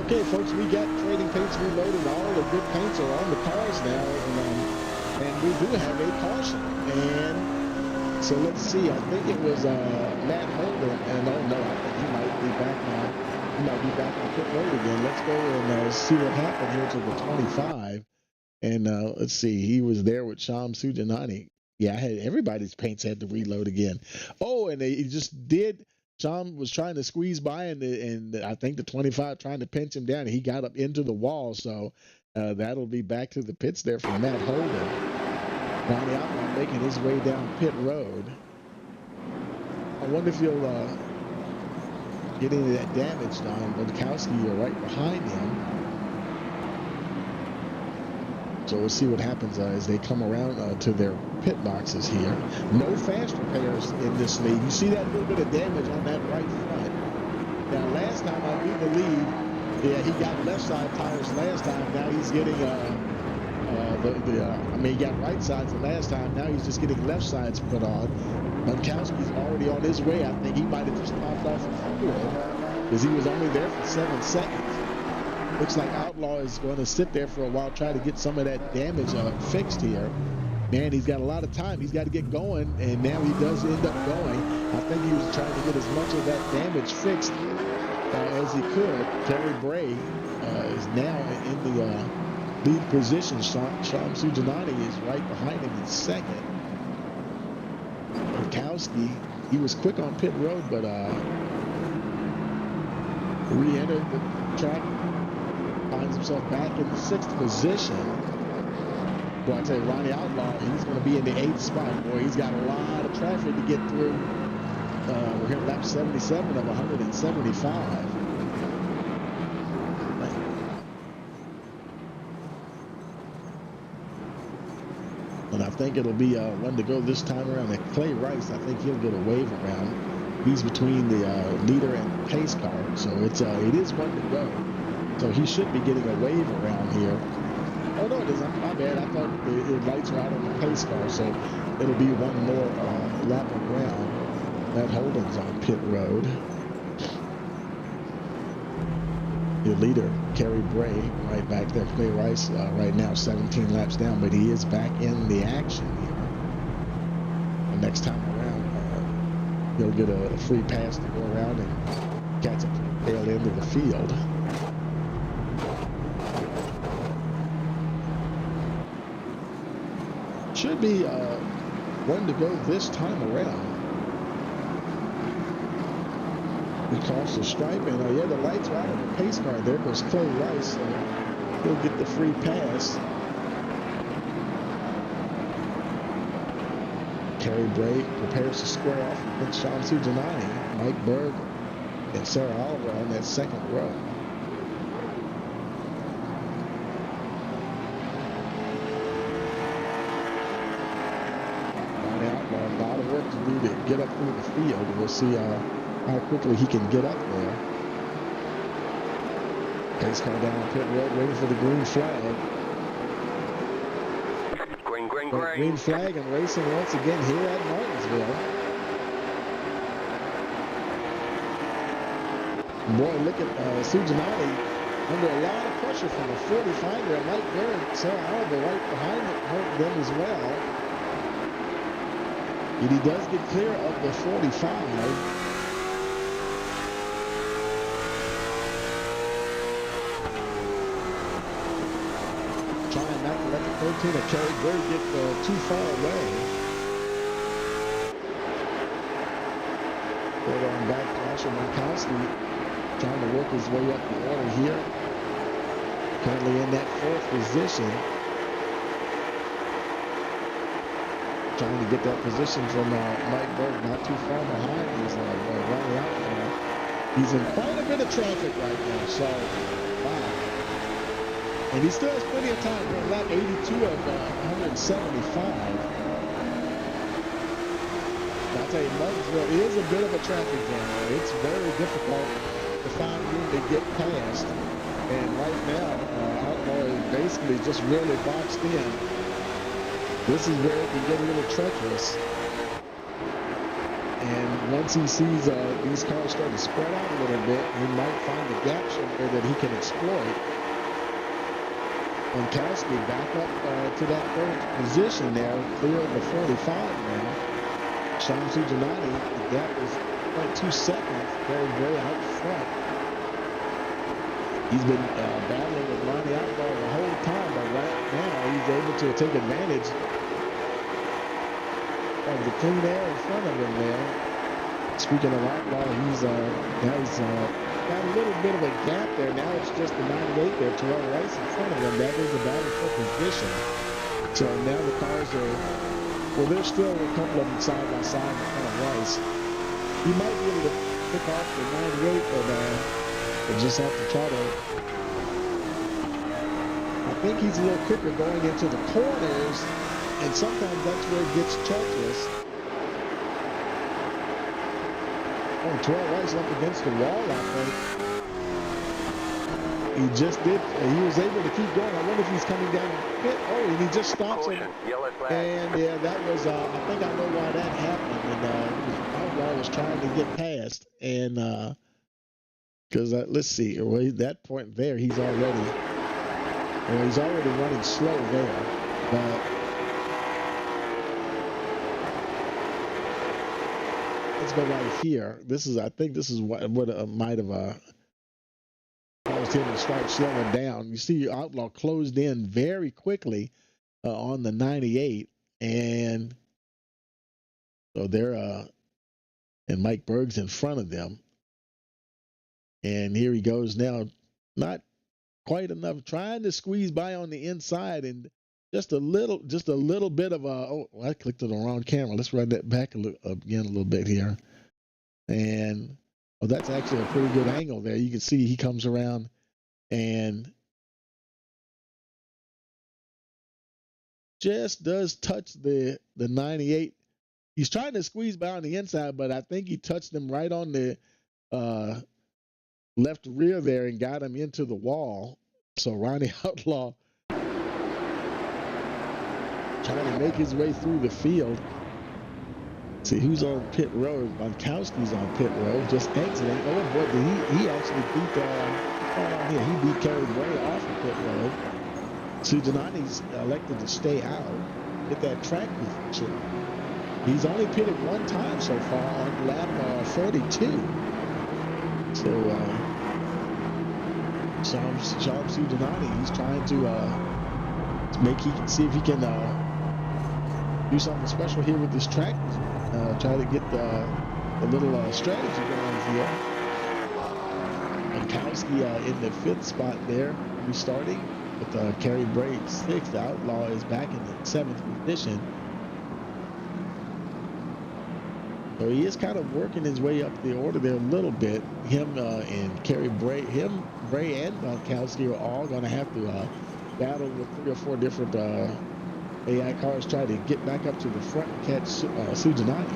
Okay, folks, we got trading paints reloaded. All the good paints are on the cars now, and we do have a caution. And so let's see. I think it was Matt Holden, and oh no, I think he might be back now. He might be back on pit road again. Let's go and see what happened here to the 25. And let's see, he was there with Sham Sujanani. Yeah, everybody's paints had to reload again. Oh, and he just did. Sham was trying to squeeze by, and I think the 25 trying to pinch him down, and he got up into the wall. So that'll be back to the pits there for Matt Holden. Ronnie Outlaw making his way down pit road. I wonder if he'll get any of that damage done. Witkowski right behind him. So we'll see what happens as they come around to their pit boxes here. No fast repairs in this league. You see that little bit of damage on that right front. Now, last time I do believe, yeah, he got left side tires last time. Now he's getting he got right sides the last time. Now he's just getting left sides put on. Witkowski's already on his way. I think he might have just popped off of fuel because he was only there for 7 seconds. Looks like Outlaw is going to sit there for a while, try to get some of that damage fixed here. Man, he's got a lot of time. He's got to get going, and now he does end up going. I think he was trying to get as much of that damage fixed as he could. Kerry Bray is now in the lead position. Sham Sujanani is right behind him in second. Witkowski, he was quick on pit road, but re-entered the track. Finds himself back in the 6th position. Boy, I tell you, Ronnie Outlaw, he's going to be in the 8th spot. Boy, he's got a lot of traffic to get through. We're here at lap 77 of 175. And I think it'll be one to go this time around. And Clay Rice, I think he'll get a wave around. He's between the leader and the pace car, so it is one to go. So he should be getting a wave around here. Oh, no, it isn't. My bad. I thought the lights were out on the pace car, so it'll be one more lap around. Matt Holden's on pit road. The leader, Kerry Bray, right back there. Clay Rice right now 17 laps down, but he is back in the action here. And next time around, he'll get a free pass to go around and catch up to the tail end of the field. Should be one to go this time around. Because the stripe and yeah, the lights are out on the pace car. There goes Clay Rice. He'll get the free pass. Kerry Bray prepares to square off against Sham Sujanani, Mike Berg, and Sarah Oliver on that second row. A lot of work to do to get up through the field. We'll see how quickly he can get up there. Pace car down pit road, waiting for the green flag. Green flag and racing once again here at Martinsville. Boy, look at Sujanani under a lot of pressure from a 45 there. Mike Barrett, Sarah Oliver right behind them as well. And he does get clear of the 45. Trying not to let the 13 of Kerry Bray get too far away. Put on back to Asher Witkowski, trying to work his way up the order here. Currently in that 4th position. Trying to get that position from Mike Berg, not too far behind. He's running out there. He's in quite a bit of traffic right now, so wow. And he still has plenty of time. We're at lap 82 of 175. I'll tell you, Martinsville is a bit of a traffic jam. It's very difficult to find room to get past. And right now, Outlaw is basically just really boxed in. This is where it can get a little treacherous. And once he sees these cars start to spread out a little bit, he might find a gap somewhere that he can exploit. And Witkowski back up to that 3rd position there, clear of the 45 now. Sham Sujanani, the gap is 0.2 seconds. Very, very out front. He's been battling with Ronnie Outlaw the whole time, but right now he's able to take advantage of the clean air in front of him there. Speaking of Outlaw, he's got a little bit of a gap there. Now it's just the 98 there, Terrell Rice in front of him. That is the battle for position. So now the cars are, well, there's still a couple of them side by side in front of Rice. He might be able to pick off the 98, but we'll just have to try to. I think he's a little quicker going into the corners, and sometimes that's where it gets treacherous. Oh, 12 Rice up against the wall, I think. He just did. He was able to keep going. I wonder if he's coming down a bit. Oh, and he just stops him. Caution, yellow flag. And yeah, that was. I think I know why that happened. And Outlaw was trying to get past, and because let's see, well, that point there, he's already running slow there, but. Let's go right here. I think this is what might have caused him to start slowing down. You see, Outlaw closed in very quickly on the 98, and so they're and Mike Berg's in front of them, and here he goes now, not quite enough, trying to squeeze by on the inside, and just a little bit of a. Oh, I clicked on the wrong camera. Let's run that back again a little bit here. And that's actually a pretty good angle there. You can see he comes around and just does touch the 98. He's trying to squeeze by on the inside, but I think he touched him right on the left rear there and got him into the wall. So Ronnie Outlaw trying to make his way through the field. See who's on pit road. Bonkowski's on pit road, just exiting. Oh boy, did he actually beat he beat Kerry Bray off of pit road. Sujanani's elected to stay out, get that track position. He's only pitted one time so far on lap 32. So Sean Sujanani, he's trying to see if he can do something special here with this track. Try to get the little strategy going here. Bonkowski in the 5th spot there, restarting with Kerry Bray 6th. The Outlaw is back in the 7th position. So he is kind of working his way up the order there a little bit. Him and Kerry Bray, Bray and Bonkowski are all going to have to battle with 3 or 4 different AI cars, try to get back up to the front and catch Sujanani.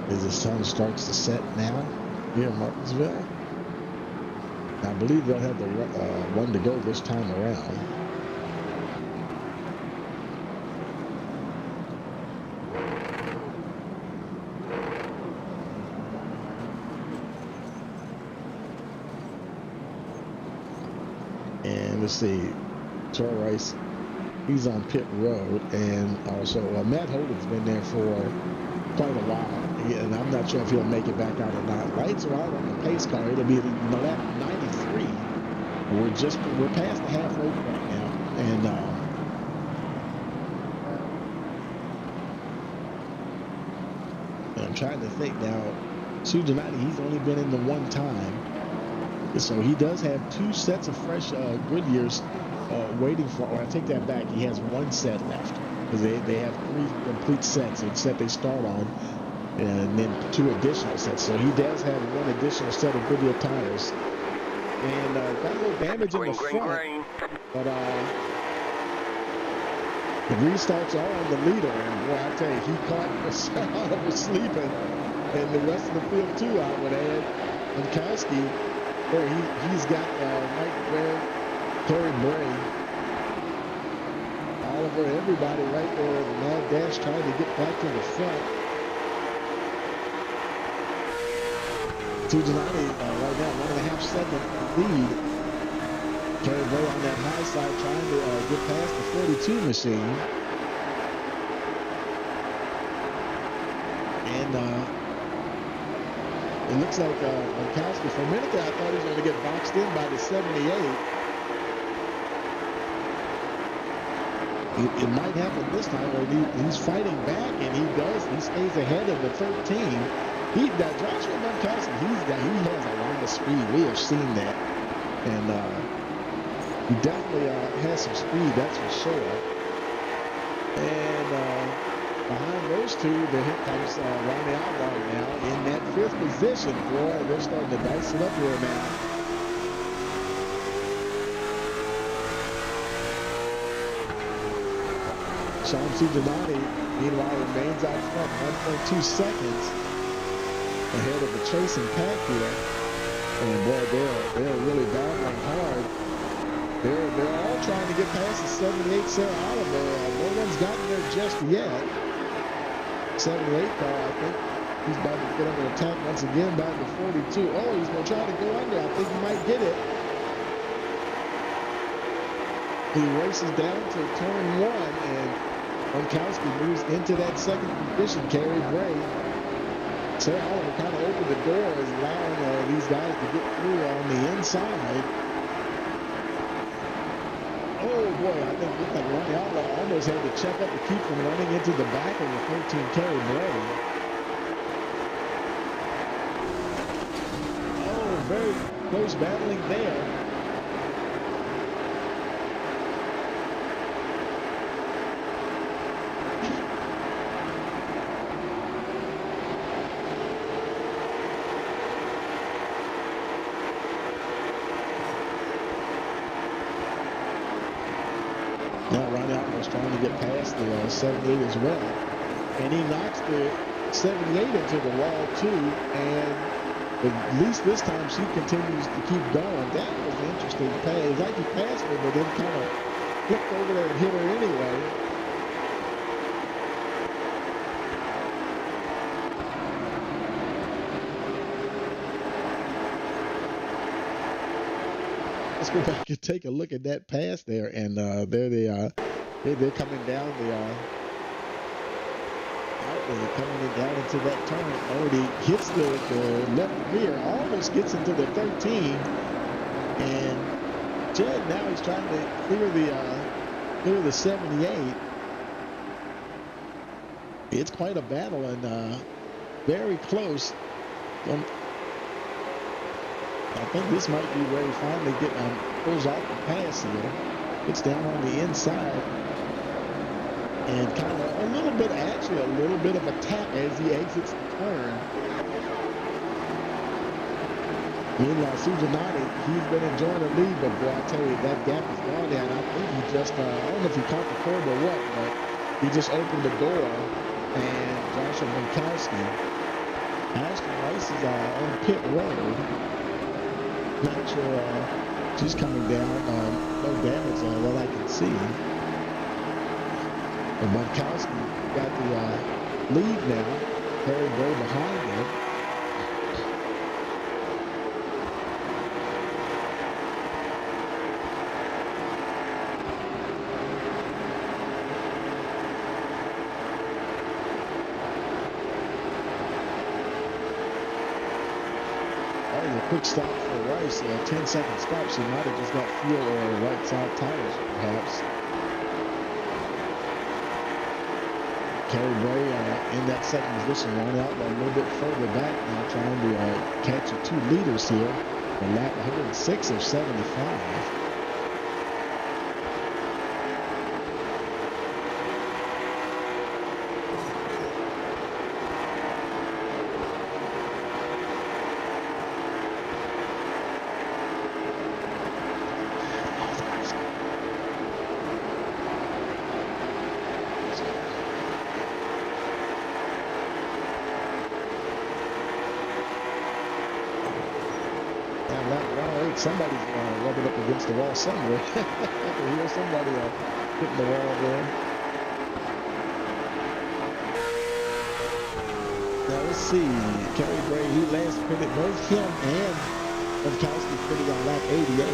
As the sun starts to set now here in Martinsville, I believe they'll have the one to go this time around. And let's see, Troy Rice, he's on pit road, and also Matt Holden's been there for quite a while, and I'm not sure if he'll make it back out or not. Lights are out on the pace car. It'll be lap 93. We're past the halfway point now, and I'm trying to think now. Sujanani, he's only been in the one time. So he does have 2 sets of fresh Goodyears waiting for, or I take that back, he has 1 set left. Because they have 3 complete sets, a set they start on, and then 2 additional sets. So he does have 1 additional set of Goodyear tires. And got a little damage in the front, but the restarts are on the leader. And boy, I tell you, he caught Oliver sleeping, and the rest of the field too, I would add. Bonkowski, where he's got Mike Berg, Kerry Bray, Oliver, everybody right there in the mad dash trying to get back to the front. Sujanani right now 1.5 second lead. Kerry Bray on that high side trying to get past the 42 machine. And it looks like Bonkowski, for a minute there, I thought he was going to get boxed in by the 78. It might happen this time where he's fighting back, and he stays ahead of the 13. Joshua Montgomery, he has a lot of speed. We have seen that, and he definitely has some speed, that's for sure. And behind those two, here comes Ronnie Outlaw now in that 5th position. Boy, they're starting to dice it up here now. Sean Sujanati, meanwhile, remains out front, 1.2 seconds ahead of the chasing pack here. And boy, they're really battling hard. They're all trying to get past the 78 Sarah Oliver. No one's gotten there just yet. 78 car, I think he's about to get under attack once again by the 42. Oh, he's going to try to go under. I think he might get it. He races down to turn 1, and Gronkowski moves into that 2nd position. Carey Bray. Sarah Oliver kind of opened the doors, allowing these guys to get through on the inside. Oh boy, I think looked like Ronnie Outlaw almost had to check up to keep from running into the back of the 13 Carey Bray. Oh, very close battling there. Now Ronnie Outlaw trying to get past the 78 as well. And he knocks the 78 into the wall too. And at least this time she continues to keep going. That was an interesting pass. It's like he passed her, but then kind of flipped over there and hit her anyway. Let's go back and take a look at that pass there, and there they are. They're coming down the outlet, coming down into that turn. Already hits the left rear, almost gets into the 13, and Jed now he's trying to clear the 78. It's quite a battle, and very close. I think this might be where he finally pulls off the pass here. Gets down on the inside. And kind of a little bit of a tap as he exits the turn. Meanwhile, Sujanati, he's been enjoying the lead, but boy, I tell you, that gap is gone there. And I think he just, I don't know if he caught the curb or what, but he just opened the door. And Joshua Montgomery, Ashton Rice is on pit road. Not sure she's coming down. No damage that I can see. And Monkowski got the lead now. Carey Bray behind him. Quick stop for Rice, a 10-second stop. She might have just got fuel or right side tires, perhaps. Carey Bray in that 2nd position, Ronnie Outlaw a little bit further back now, trying to catch the 2 leaders here. A lap 106 of 75. Somebody's rubbing up against the wall somewhere. I can hear somebody hitting the wall there. Now let's see. Carey Bray, he last pitted. Both him and Monkowski pitted on lap 88.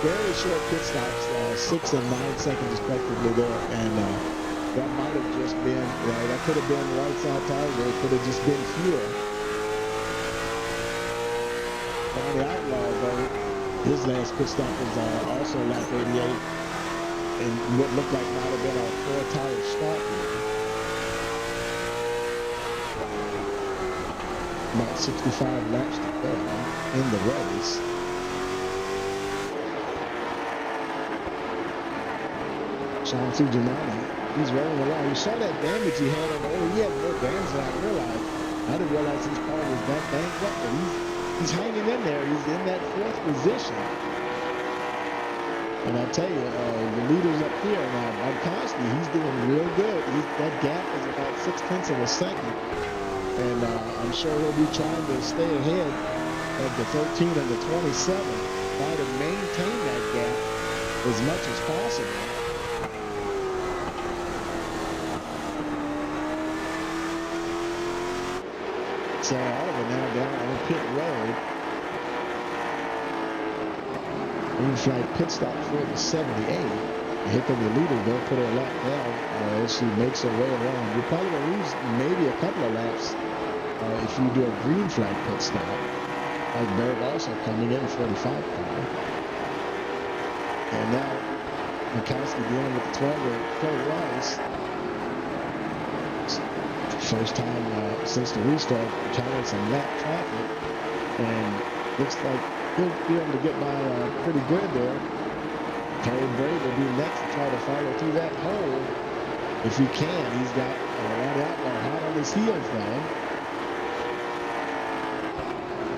Very short pit stops, 6 and 9 seconds respectively there. And that might have just been, that could have been right side tires, or it could have just been fuel. The Outlaw, though, his last pit stop was also lap 88. and what looked like might have been a 4-tire start here. About 65 laps to go in the race. Sean Gianni, he's rolling along. You saw that damage he had on the he had more damage than I realized. I didn't realize his car was that banged up, but he's hanging in there. He's in that 4th position. And I tell you, the leaders up here now, Bobkowski, he's doing real good. That gap is about 0.6 of a second. And I'm sure he'll be trying to stay ahead of the 13 and the 27, try to maintain that gap as much as possible. So Oliver now down on pit road. Green flag pit stop for the 78. Here come the leader. They'll put her lap down as she makes her way around. You're probably going to lose maybe a couple of laps if you do a green flag pit stop. Like Berg also coming in 45 car. And now Mikowski dealing with the 12 with Kelly Rice. First time since the restart, encountering some lap traffic, and looks like he'll be able to get by pretty good there. Terry Bray will be next to try to follow through that hole if he can. He's got Roddy Outlaw hot on his heels now.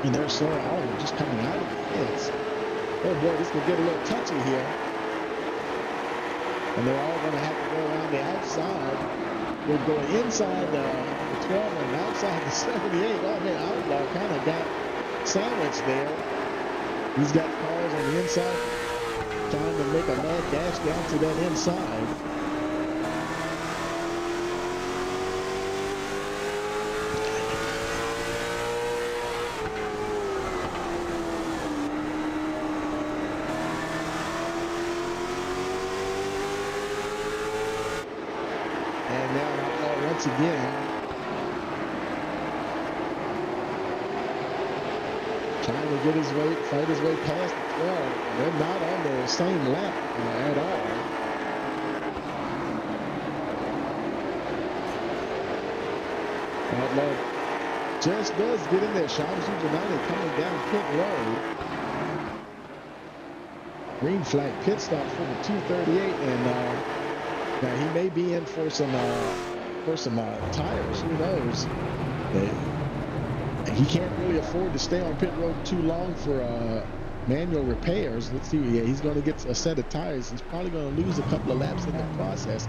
And there's Sarah Oliver just coming out of the pits. Oh boy, this could get a little touchy here. And they're all going to have to go around the outside. We're going inside the 12 and outside the 78. Oh man, Outlaw kind of got sandwiched there. He's got cars on the inside trying to make a mad dash down to that inside. And now Outlaw once again trying to get his way, fight his way past the 12. They're not on the same lap at all. Outlaw just does get in there. Sean Gianni coming down pit road. Green flag pit stop for the 238, and now he may be in for some tires. Who knows? He can't really afford to stay on pit road too long for manual repairs. Let's see. Yeah, he's going to get a set of tires. He's probably going to lose a couple of laps in the process.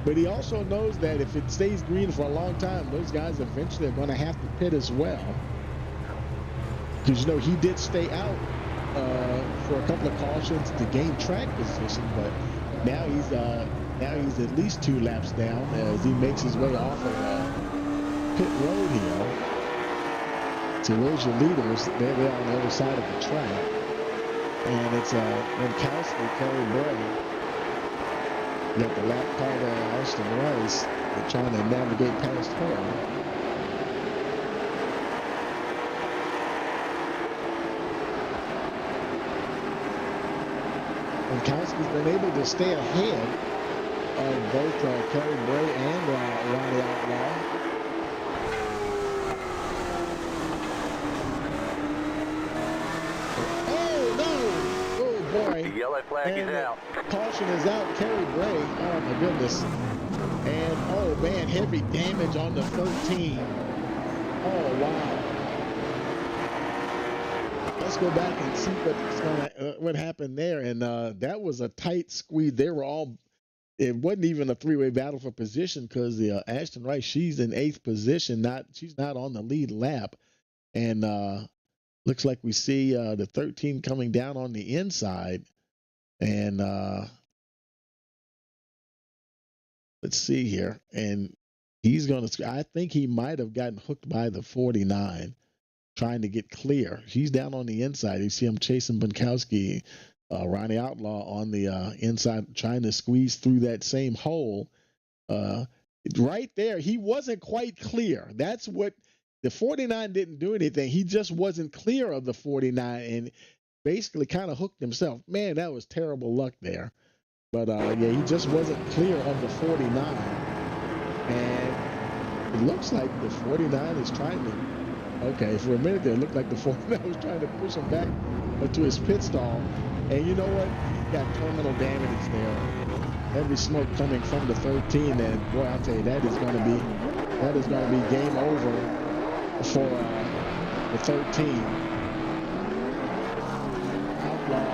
But he also knows that if it stays green for a long time, those guys eventually are going to have to pit as well. Because, you know, he did stay out for a couple of cautions to gain track position, but now he's at least 2 laps down as he makes his way off of pit road here. So there's your leaders. There they are on the other side of the track. And it's Minkowski, Kerry Bray. Got the lap car there, Austin Rice. They're trying to navigate past her. Minkowski's been able to stay ahead of both Kerry Bray and Ronnie Outlaw. The yellow flag is out. Caution is out. Kerry Bray. Oh my goodness. And oh man, heavy damage on the 13. Oh wow. Let's go back and see what happened there. And that was a tight squeeze. They were all. It wasn't even a three-way battle for position because the Ashton Rice, she's in 8th position. She's not on the lead lap. And looks like we see the 13 coming down on the inside. And let's see here. And he's going to, I think he might have gotten hooked by the 49 trying to get clear. He's down on the inside. You see him chasing Bunkowski, Ronnie Outlaw on the inside, trying to squeeze through that same hole. Right there, he wasn't quite clear. That's what. The 49 didn't do anything. He just wasn't clear of the 49 and basically kind of hooked himself. Man, that was terrible luck there. But yeah, he just wasn't clear of the 49. And it looks like the 49 is trying to, okay, for a minute there, it looked like the 49 was trying to push him back to his pit stall. And you know what? He got terminal damage there. Heavy smoke coming from the 13, and boy, I'll tell you, that is going to be game over for the 13. Outlaw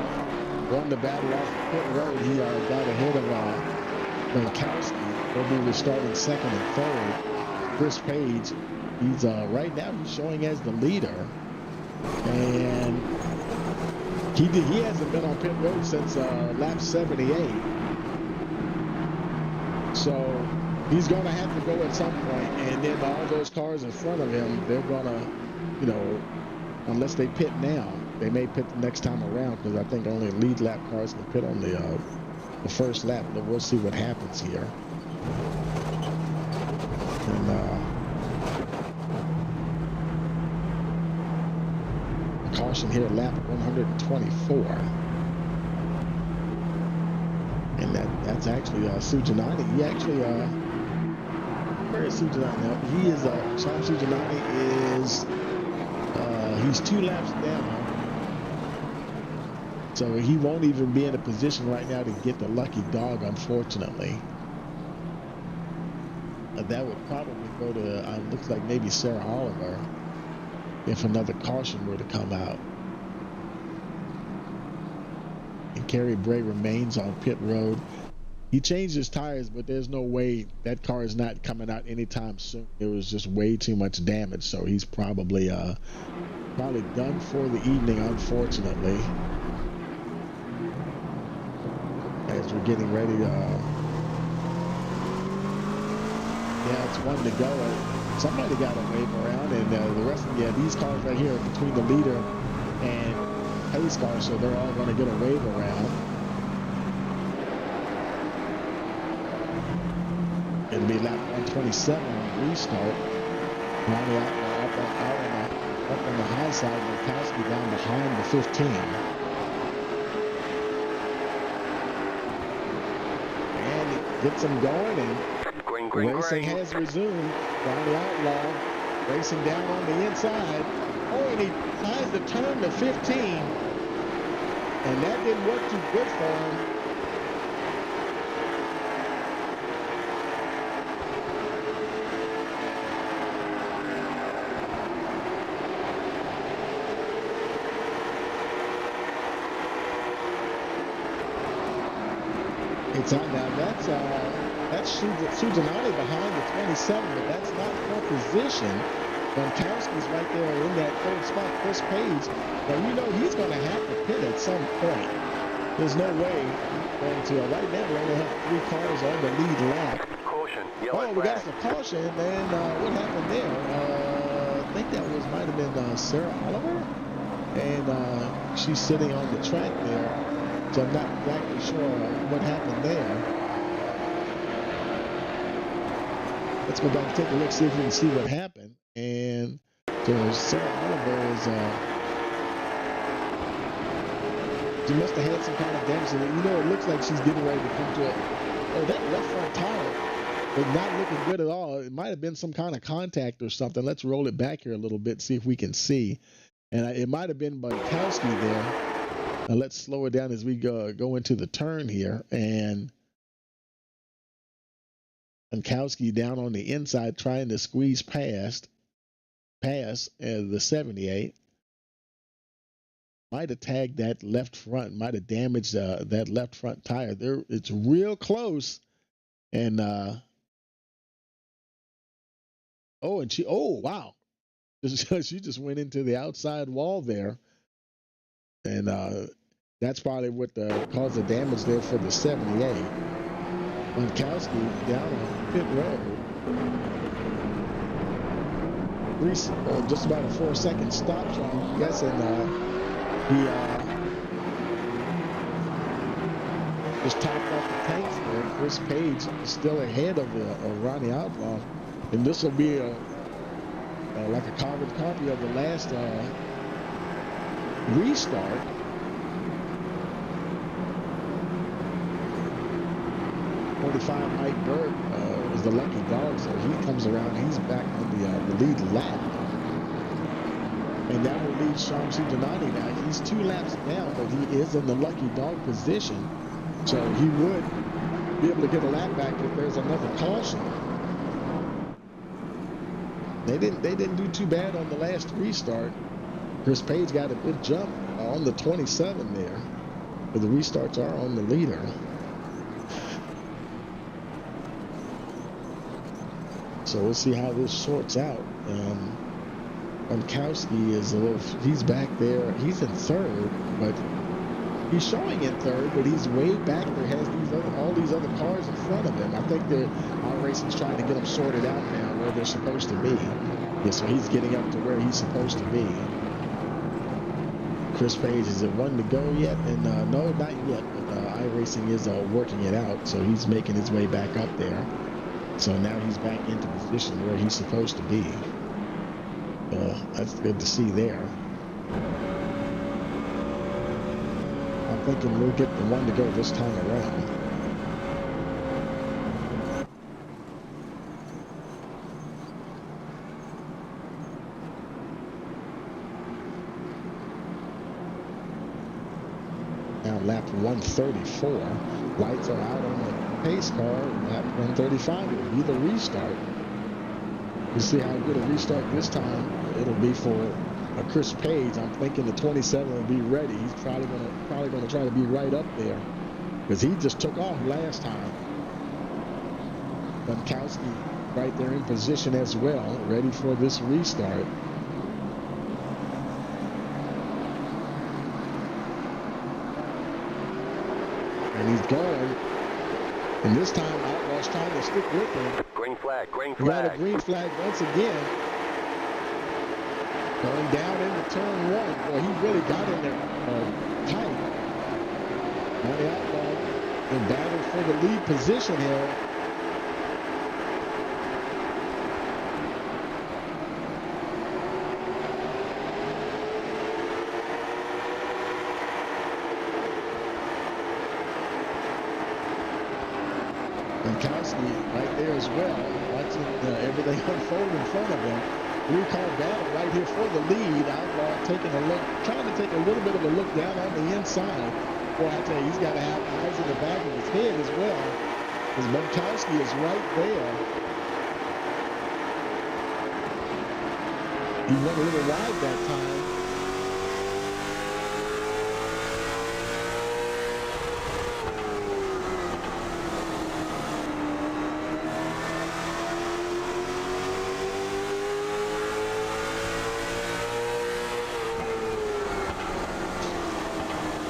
won the battle off the pit road. He got ahead of Gronkowski. He'll be restarting second and third. Chris Page, he's right now he's showing as the leader, and he hasn't been on pit road since lap 78. So he's going to have to go at some point, and then all those cars in front of him, they're going to, you know, unless they pit now, they may pit the next time around, because I think only lead lap cars can pit on the first lap. But we'll see what happens here. And caution here, lap 124. And that's actually Sujanani. He actually, where is Sujanani now? He is, Sean Sujanani is, he's 2 laps down. So he won't even be in a position right now to get the lucky dog, unfortunately. That would probably go to, looks like maybe Sarah Oliver, if another caution were to come out. And Kerry Bray remains on pit road. He changed his tires, but there's no way that car is not coming out anytime soon. It was just way too much damage, so he's probably done for the evening, unfortunately. As we're getting ready to, yeah, it's 1 to go. Somebody got to wave around, and the rest of, yeah, these cars right here between the leader and pace car, so they're all going to get a wave around. It'll be lap 127 on restart. Ronnie up on the high side, Gronkowski down behind the 15. And it gets him going, and racing has resumed. Ronnie Outlaw racing down on the inside. Oh, and he tries to turn the 15. And that didn't work too good for him. It's out now. That's Sujanani behind the 27, but that's not her position. Gronkowski's right there in that third spot. Chris Page, now you know he's going to have to pit at some point. There's no way going to. Right now we only have 3 cars on the lead lap. Caution, Oh, we got some caution, and what happened there? I think that might have been Sarah Oliver, and she's sitting on the track there. So I'm not exactly sure what happened there. Let's go back and take a look, see if we can see what happened. And so Sarah Oliver is, she must have had some kind of damage. You know, it looks like she's getting ready to come to it. Oh, that left front tire is not looking good at all. It might have been some kind of contact or something. Let's roll it back here a little bit, see if we can see. And it might have been Gronkowski there. Let's slow it down as we go into the turn here, and Gronkowski down on the inside trying to squeeze past the 78. Might have tagged that left front, might have damaged that left front tire. There, it's real close, and oh wow, she just went into the outside wall there. And that's probably what caused the damage there for the 78. Gronkowski down on pit road. Just about a 4-second stop, so I'm guessing he just topped off the tanks there. Chris Page is still ahead of Ronnie Outlaw. And this will be like a carbon copy of the last restart. 45 Mike Burke is the lucky dog, so he comes around. He's back on the lead lap. And that will leave Shamsu Janani now. He's 2 laps down, but he is in the lucky dog position. So he would be able to get a lap back if there's another caution. They didn't do too bad on the last restart. Chris Page got a good jump on the 27 there. But the restarts are on the leader. So we'll see how this sorts out. Bunkowski is he's back there. He's in third, but he's showing in third, but he's way back there. Has all these other cars in front of him. I think iRacing's trying to get them sorted out now where they're supposed to be. Yeah, so he's getting up to where he's supposed to be. Chris Page, is it 1 to go yet? And no, not yet. But iRacing is working it out, so he's making his way back up there. So now he's back into position where he's supposed to be. That's good to see there. I'm thinking we'll get the 1 to go this time around. Now lap 134. Lights are out on the pace car. Lap 135 will be the restart. We'll see how good a restart this time it'll be for Chris Page. I'm thinking the 27 will be ready. He's probably gonna try to be right up there because he just took off last time. Bunkowski right there in position as well, ready for this restart. And he's going. And this time Outlaw's trying to stick with him. Green flag, green We got a flag. green flag once again. Going down into turn 1. Well, he really got in there tight. Now the Outlaw in battle for the lead position here. Bunkowski right there as well, watching everything unfold in front of him. Blue car battle right here for the lead. Outlaw taking a look, trying to take a little bit of a look down on the inside. Boy, I tell you, he's got to have eyes in the back of his head as well, because Bunkowski is right there. He went a little wide that time.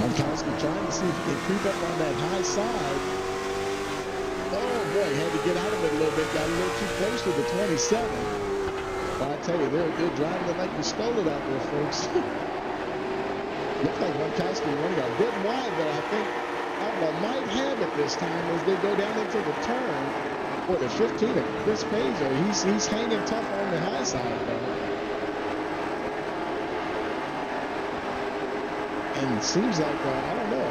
Bunkowski trying to see if he can creep up on that high side. Oh boy, had to get out of it a little bit. Got a little too close to the 27. Well, I tell you, they're driving it like you stole it out there, folks. Looks like Bunkowski running a bit wide, but I think Outlaw might have it this time as they go down into the turn. Boy, the 15 of Chris Page, he's hanging tough on the high side, though. And it seems like, I don't know,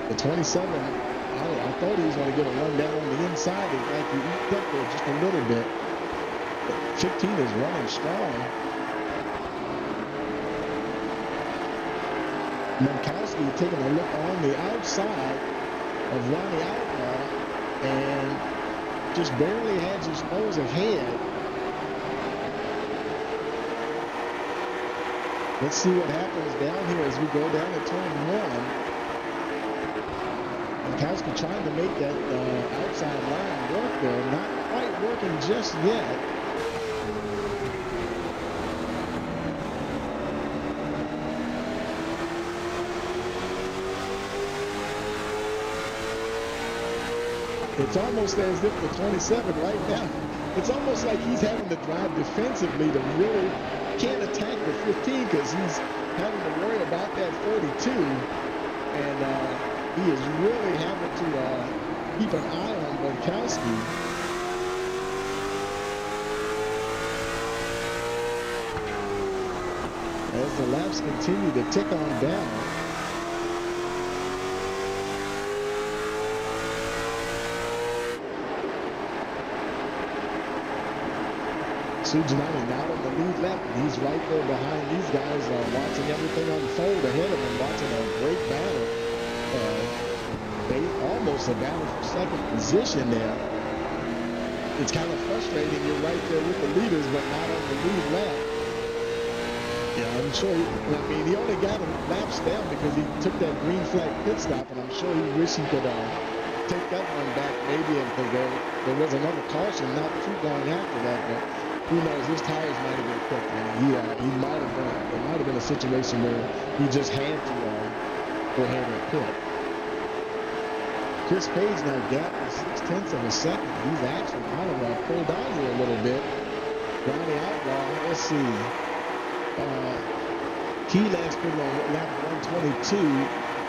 the 27, I thought he was going to get a run down on the inside. It like he eked up there just a little bit. But 15 is running strong. Bunkowski taking a look on the outside of Ronnie Outlaw and just barely has his nose ahead. Let's see what happens down here as we go down to turn 1. Bunkowski trying to make that outside line work there. Not quite working just yet. It's almost as if the 27 right now, it's almost like he's having to drive defensively to really can't attack the 15 because he's having to worry about that 42. And he is really having to keep an eye on Bunkowski. As the laps continue to tick on down. Giannotti now on the lead lap. He's right there behind these guys, watching everything unfold ahead of him, watching a great battle. They almost a battle for second position there. It's kind of frustrating. You're right there with the leaders, but not on the lead lap. Yeah, I'm sure. He only got him laps down because he took that green flag pit stop, and I'm sure he wished he could take that one back maybe, because there was another caution not too long after that. But who knows? His tires might have been cooked, and he might have been. It might have been a situation where he just had to go ahead and pit. Chris Page now gapped 0.6 of a second. He's actually kind of pulled out here a little bit. Ronnie Outlaw, let's see. Keelan's putting on lap 122.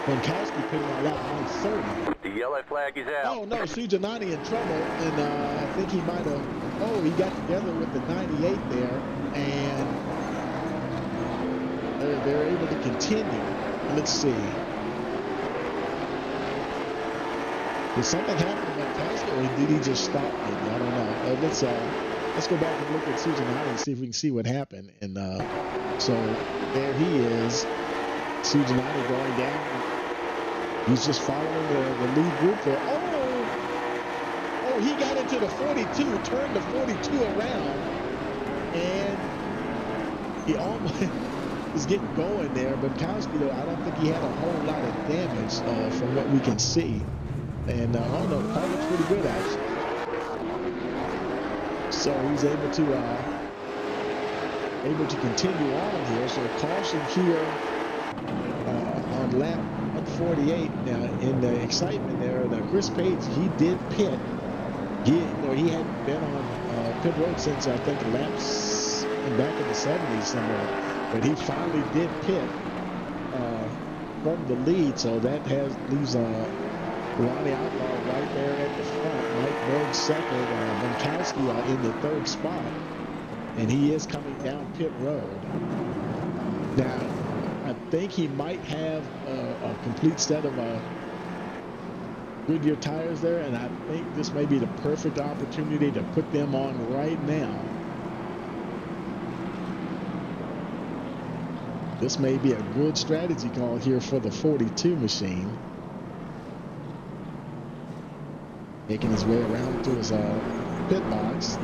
Gronkowski putting on lap 130. The yellow flag is out. Oh, no, Giannotti in trouble. And I think he might have, he got together with the 98 there. And they're able to continue. Let's see. Did something happen to Gronkowski, or did he just stop? I don't know. Let's go back and look at Giannotti and see if we can see what happened. And so there he is. Giannotti going down. He's just following the lead group there. Oh, he got into the 42, turned the 42 around, and he almost was getting going there. But Kowski, though, I don't think he had a whole lot of damage from what we can see. And the car looks pretty good, actually. So he's able to continue on here. So caution here on lap 148. Now in the excitement there, Chris Page, he did pit. He hadn't been on pit road since I think laps back in the 70s somewhere, but he finally did pit from the lead. So that leaves Ronnie Outlaw right there at the front. Mike Berg second. Gronkowski in the third spot. And he is coming down pit road. Now, I think he might have a complete set of Goodyear tires there. And I think this may be the perfect opportunity to put them on right now. This may be a good strategy call here for the 42 machine. Making his way around to his pit box.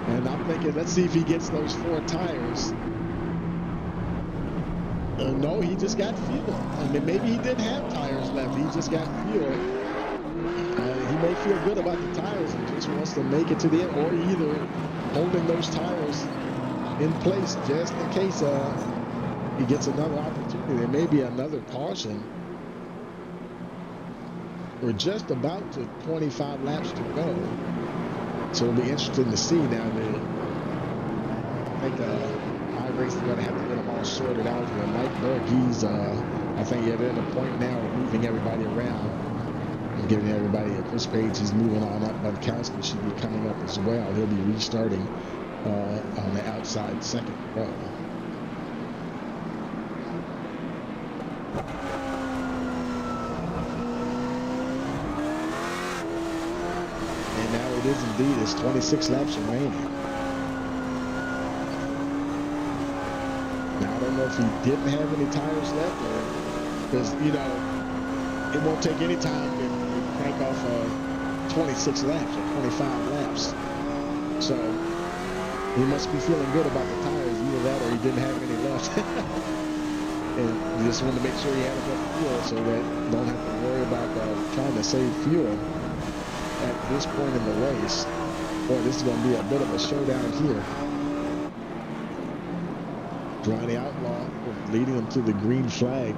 And I'm thinking, let's see if he gets those 4 tires. No, he just got fuel. I mean, maybe he didn't have tires left. He just got fuel. He may feel good about the tires and just wants to make it to the end, or either holding those tires in place just in case he gets another opportunity. There may be another caution. We're just about to 25 laps to go. So it'll be interesting to see now. I think my race is going to have to get them all sorted out here. Mike Berg, he's, I think, at a point now of moving everybody around and giving everybody Chris Page. He's moving on up. Gronkowski should be coming up as well. He'll be restarting on the outside second row. It is indeed. It's 26 laps remaining. Now, I don't know if he didn't have any tires left, or because, it won't take any time to crank off 26 laps or 25 laps. So he must be feeling good about the tires, either that or he didn't have any left. And he just wanted to make sure he had enough fuel so that don't have to worry about trying to save fuel at this point in the race. Boy, this is going to be a bit of a showdown here. Ronnie Outlaw leading them to the green flag.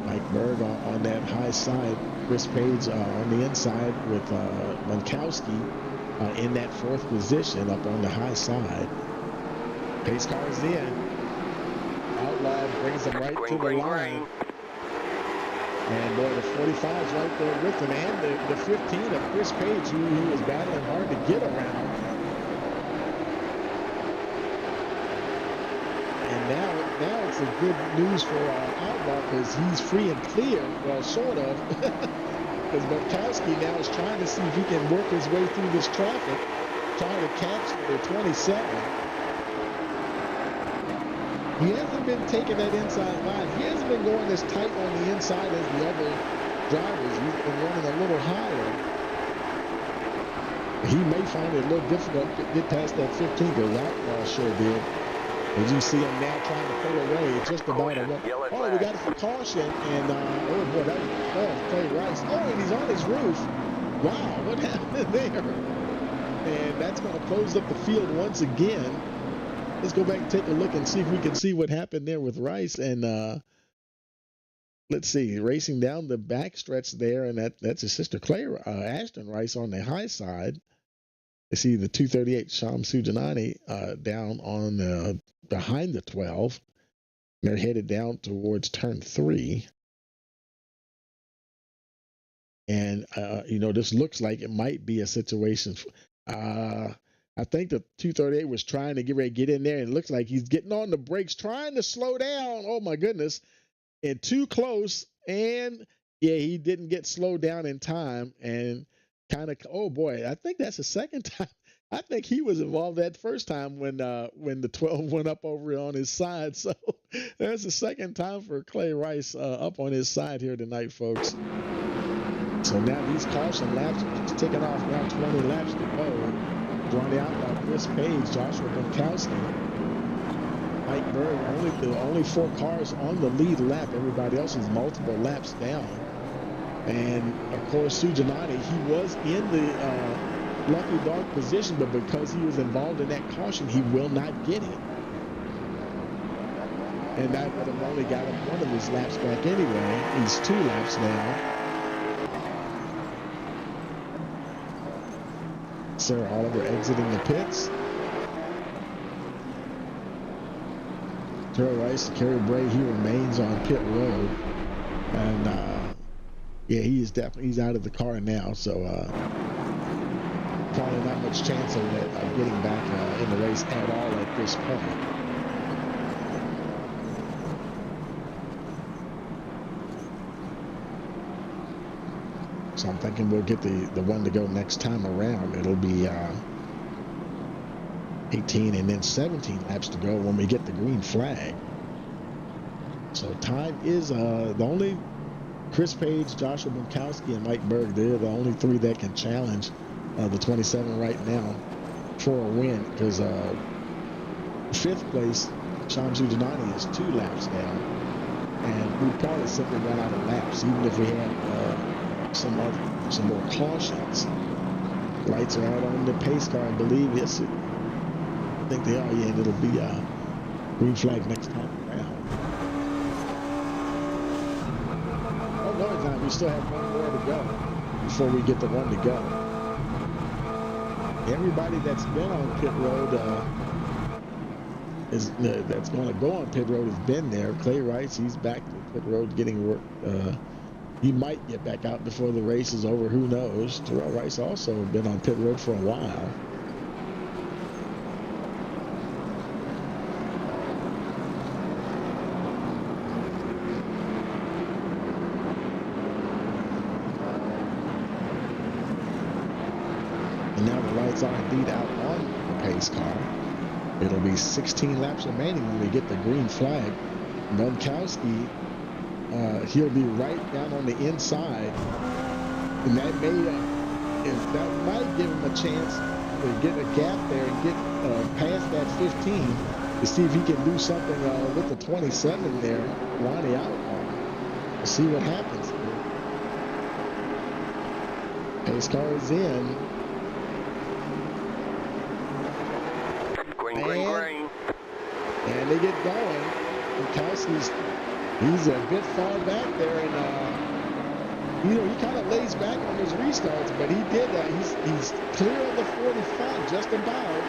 Mike Berg on that high side. Chris Page on the inside with Gronkowski in that 4th position up on the high side. Pace car's in. Outlaw brings them right to the line. And boy, the 45's right there with him, and the 15 of Chris Page, who was battling hard to get around. And now it's a good news for Outlaw, because he's free and clear, well, sort of. Because Gronkowski now is trying to see if he can work his way through this traffic. trying to catch the 27. He hasn't been taking that inside line. He hasn't been going as tight on the inside as the other drivers. He's been running a little higher. He may find it a little difficult to get past that 15, because Outlaw sure did. As you see him now trying to pull away, just about a one. Oh, we got it for caution, and oh boy, that was Clay Rice. Oh, and he's on his roof. Wow, what happened there? And that's going to close up the field once again. Let's go back and take a look and see if we can see what happened there with Rice. And let's see, racing down the backstretch there, and that's his sister Claire Ashton Rice on the high side. You see the 238 Shamsu Janani down on behind the 12. They're headed down towards turn 3. And, this looks like it might be a situation. I think the 238 was trying to get in there, and it looks like he's getting on the brakes, trying to slow down. Oh, my goodness. And too close. And, yeah, he didn't get slowed down in time. And kind of, oh, boy, I think that's the second time. I think he was involved that first time when the 12 went up over on his side. So that's the second time for Clay Rice up on his side here tonight, folks. So now these caution laps are ticking off. Now 20 laps to go. Drawn out by Chris Page, Joshua Bonkowski, Mike Berg. Only 4 cars on the lead lap. Everybody else is multiple laps down. And of course, Sujanati, he was in the lucky dog position, but because he was involved in that caution, he will not get it. And that would have only got him one of his laps back anyway. He's 2 laps now. Sarah Oliver exiting the pits. Terrell Rice, Kerry Bray, he remains on pit road. And yeah, he's out of the car now, so probably not much chance of getting back in the race at all at this point. So I'm thinking we'll get the one to go next time around. It'll be 18 and then 17 laps to go when we get the green flag. So time is the only Chris Page, Joshua Bonkowski, and Mike Berg. They're the only 3 that can challenge the 27 right now for a win, because 5th place Shamsu Janani is 2 laps down, and we probably simply run out of laps even if we had some more cautions. Lights are out on the pace car, I believe. Yes, I think they are. Yeah, and it'll be green flag next time around. Oh no, it's not. We still have 1 more to go before we get the 1 to go. Everybody that's been on pit road that's going to go on pit road has been there. Clay Rice, he's back to pit road getting work. He might get back out before the race is over. Who knows? Terrell Rice also been on pit road for a while. And now the lights are indeed out on the pace car. It'll be 16 laps remaining when we get the green flag. Bonkowski, he'll be right down on the inside, and that might give him a chance to get a gap there and get past that 15 to see if he can do something with the 27 there, Ronnie Outlaw. We'll see what happens here. Pace car is in. Green. And they get going. Bonkowski's he's a bit far back there, and he kind of lays back on his restarts, but he did that. He's clear of the 45, just about,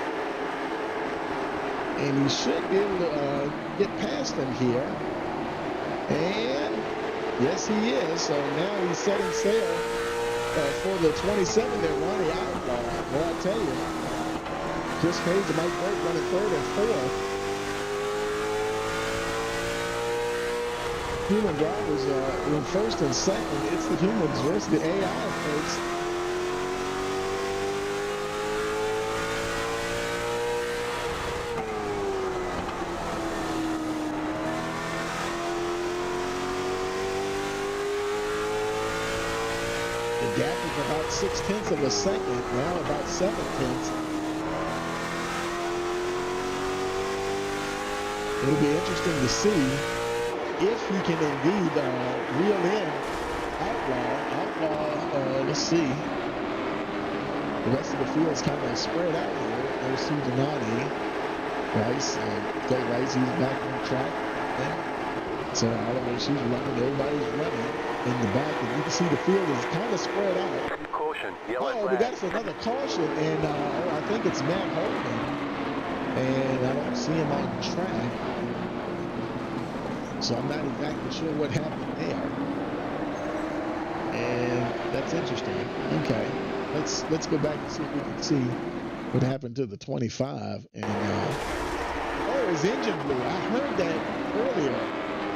and he should be able to get past him here. And yes, he is. So now he's setting sail for the 27 there, Ronnie Outlaw. Well, I tell you, Chris Page and Mike Burke running 3rd and 4th. Human drivers in 1st and 2nd. It's the humans versus the AI, folks. about 0.6 of a second, now about 0.7. It'll be interesting to see if he can indeed reel in Outlaw. Let's see. The rest of the field is kind of spread out here. There's Sudanani, Rice, Clay Rice, he's back on track. And so Oliver, she's running, everybody's running in the back, and you can see the field is kind of spread out. Caution, yellow Oh, flag. we got another caution, and I think it's Matt Holden, and I don't see him on track, so I'm not exactly sure what happened there. And that's interesting. Okay, let's go back and see if we can see what happened to the 25. And oh, his engine blew. I heard that earlier.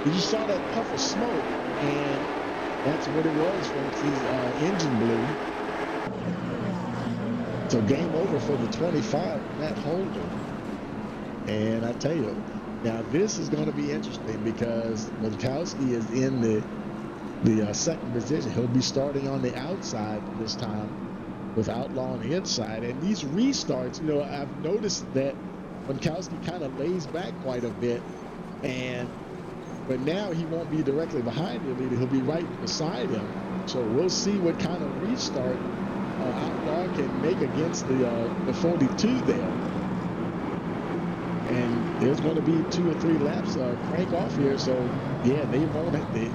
You just saw that puff of smoke, and that's what it was, folks. His engine blew. So game over for the 25, Matt Holden. And I tell you, now this is going to be interesting because Witkowski is in the second position. He'll be starting on the outside this time with Outlaw on the inside. And these restarts, you know, I've noticed that Witkowski kind of lays back quite a bit, but now he won't be directly behind the leader. He'll be right beside him. So we'll see what kind of restart Outlaw can make against the 42 there. And there's going to be 2 or 3 laps crank off here. So yeah,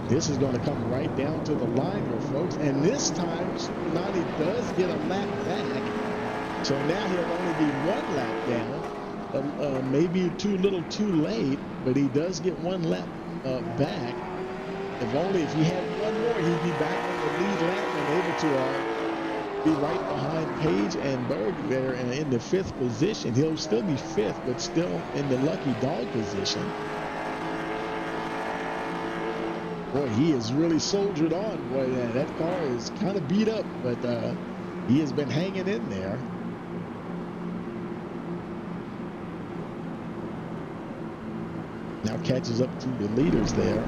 this is going to come right down to the line here, folks. And this time, Nani does get a lap back. So now he'll only be 1 lap down. Maybe too little too late, but he does get 1 lap back. If he had 1 more, he'd be back on the lead lap and able to be right behind Page and Berg there in the 5th position. He'll still be 5th, but still in the lucky dog position. Boy, he has really soldiered on. Boy, that car is kind of beat up, but he has been hanging in there. Now catches up to the leaders there.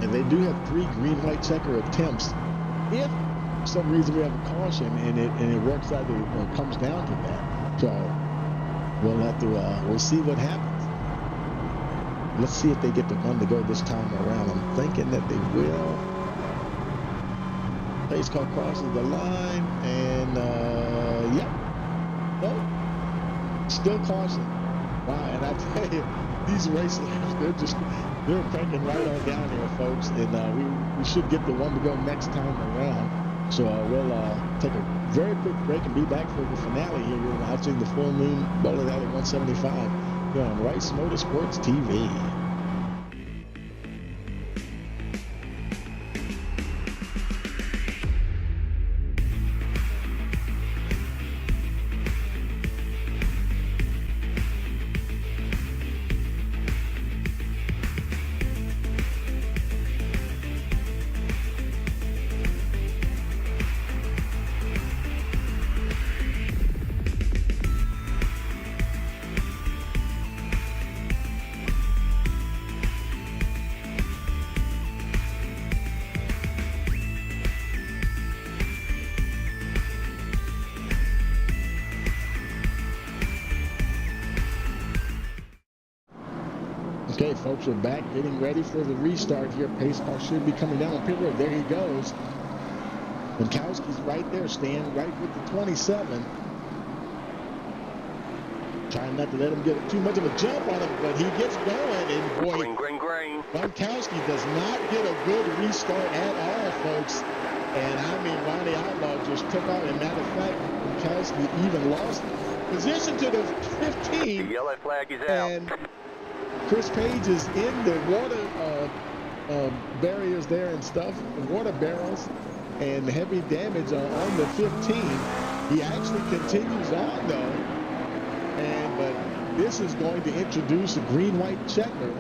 And they do have 3 green-white checker attempts. If for some reason we have a caution and it works out, it comes down to that. So we'll have to we'll see what happens. Let's see if they get the 1 to go this time around. I'm thinking that they will. Pace car crosses the line, and no, still caution. Wow, and I tell you, these racers, they're cranking right on down here, folks, and we should get the 1 to go next time around. So we'll take a very quick break and be back for the finale here. You're watching the Full Moon Bowling Alley 175 here on Rice Motorsports TV. Okay, folks, we're back getting ready for the restart here. Pace car should be coming down on pit road. There he goes. Witkowski's right there, Stan, right with the 27. Trying not to let him get too much of a jump on him, but he gets going, and boy, Green. Witkowski does not get a good restart at all, folks. And I mean, Ronnie Outlaw just took out. And matter of fact, Witkowski even lost position to the 15. The yellow flag is And out. Chris Page is in the water barriers there and stuff, the water barrels, and heavy damage on the 15. He actually continues on though, but this is going to introduce a green-white checker.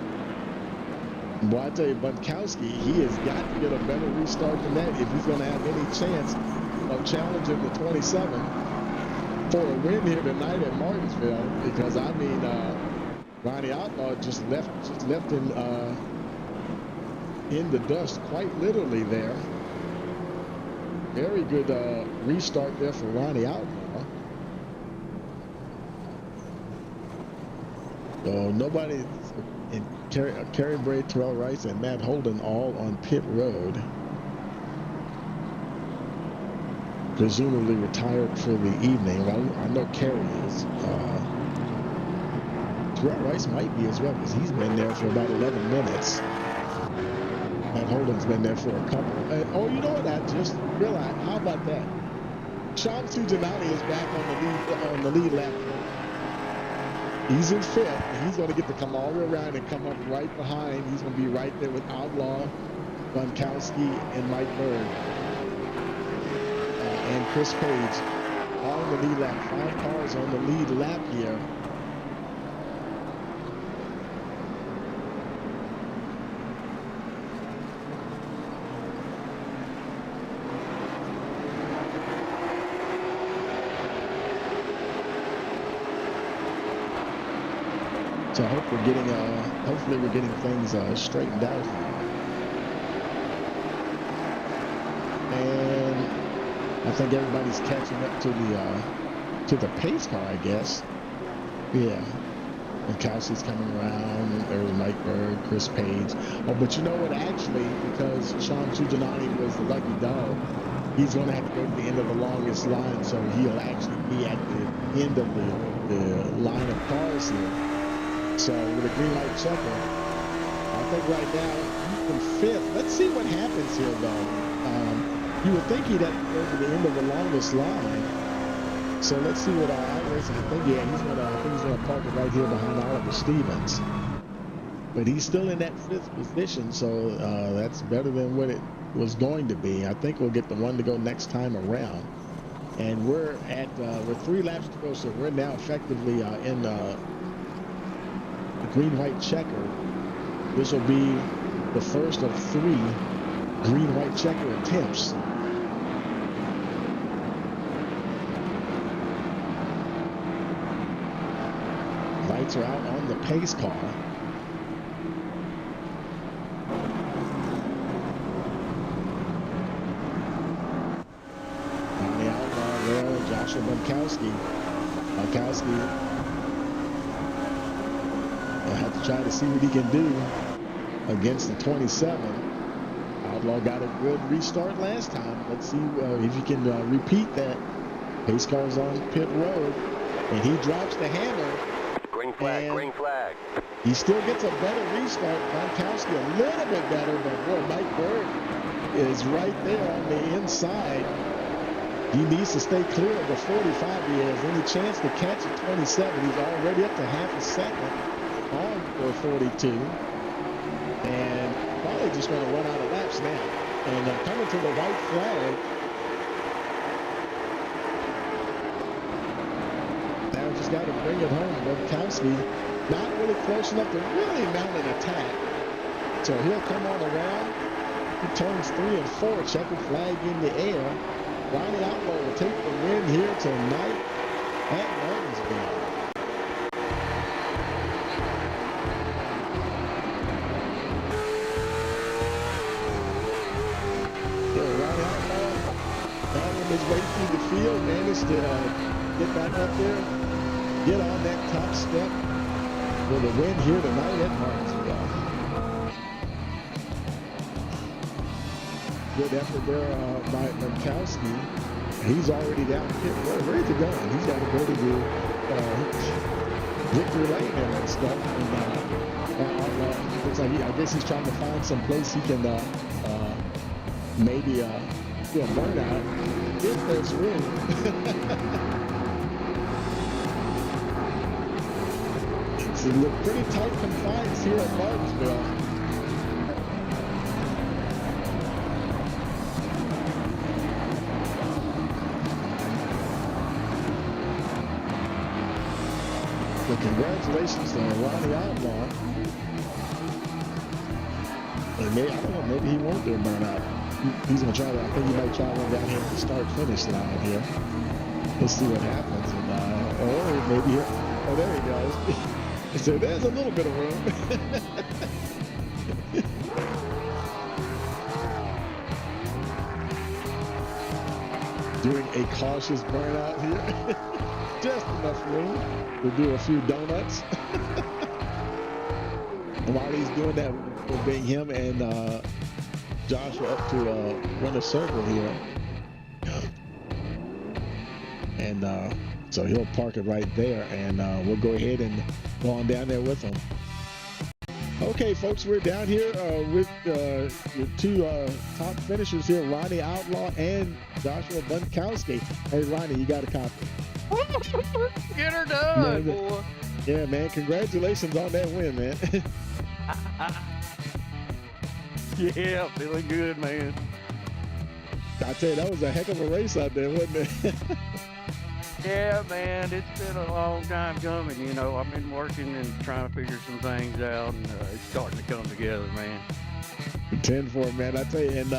Boy, I tell you, Witkowski, he has got to get a better restart than that if he's going to have any chance of challenging the 27 for a win here tonight at Martinsville, because I mean, Ronnie Outlaw just left him in the dust quite literally there. Very good restart there for Ronnie Outlaw. So nobody in Kerry Bray, Terrell Rice, and Matt Holden all on pit road. Presumably retired for the evening. Well, I know Kerry is. Terrell Rice might be as well, because he's been there for about 11 minutes. Matt Holden's been there for a couple. Oh, you know what? I just realized. How about that? Sean Sujanani is back on the lead lap. He's in fifth, and he's going to get to come all the way around and come up right behind. He's going to be right there with Outlaw, Gronkowski, and Mike Berg. And Chris Page on the lead lap. 5 cars on the lead lap here. So I hope hopefully we're getting things straightened out here. And I think everybody's catching up to the pace car, I guess. Yeah. And Kelsey's coming around, and there's Mike Berg, Chris Page. Oh, but you know what? Actually, because Sean Sujanani was the lucky dog, he's going to have to go to the end of the longest line, so he'll actually be at the end of the line of cars here. So with a green light checker, I think right now he's in fifth. Let's see what happens here, though. You would think he'd have to go to the end of the longest line. So let's see what iRacing. I think he's gonna park it right here behind Oliver Stevens. But he's still in that fifth position, so that's better than what it was going to be. I think we'll get the one to go next time around. And we're 3 laps to go, so we're now effectively in the green-white checker. This will be the first of 3 green-white checker attempts. Lights are out on the pace car. On the outlaw there, Joshua Gronkowski. I'll have to try to see what he can do against the 27. Outlaw got a good restart last time. Let's see if he can repeat that. Pace car's on pit road, and he drops the hammer. Green flag, green flag. He still gets a better restart. Gronkowski a little bit better, but boy, Mike Berg is right there on the inside. He needs to stay clear of the 45. He has any chance to catch a 27. He's already up to half a second on for 42. And probably just going to run out of laps now. And coming to the white flag. Now just got to bring it home. Gronkowski not really close enough to really mount an attack. So he'll come on around. He turns 3 and 4. Checker flag in the air. Ronnie Outlaw will take the win here tonight at Martinsville. So Ronnie Outlaw found his way through the field, managed to get back up there, get on that top step for the win here tonight at Martinsville. Good effort there by Gronkowski. He's already down pit road, ready to go. And he's got to go to the victory lane and stuff. And looks like I guess he's trying to find some place he can maybe do a burnout if there's room. It's pretty tight confines here at Martinsville. So congratulations to Ronnie Outlaw. And maybe, I don't know, maybe he won't do a burnout. He's gonna try to. I think he might try one down here at the start-finish line here. Let's see what happens. And or maybe here. Oh, there he goes. So there's a little bit of room. Doing a cautious burnout here. Just enough room to do a few donuts. While he's doing that, we'll bring him and Joshua up to run a circle here. And so he'll park it right there, and we'll go ahead and go on down there with him. Okay, folks, we're down here with your two top finishers here, Ronnie Outlaw and Joshua Bunkowski. Hey, Ronnie, you got a copy. Get her done, Man, boy. Yeah, man, congratulations on that win, man. Yeah, feeling good, man. I tell you, that was a heck of a race out there, wasn't it? Yeah, man, it's been a long time coming. You know, I've been working and trying to figure some things out, and it's starting to come together, man. 10-4, man. I tell you, and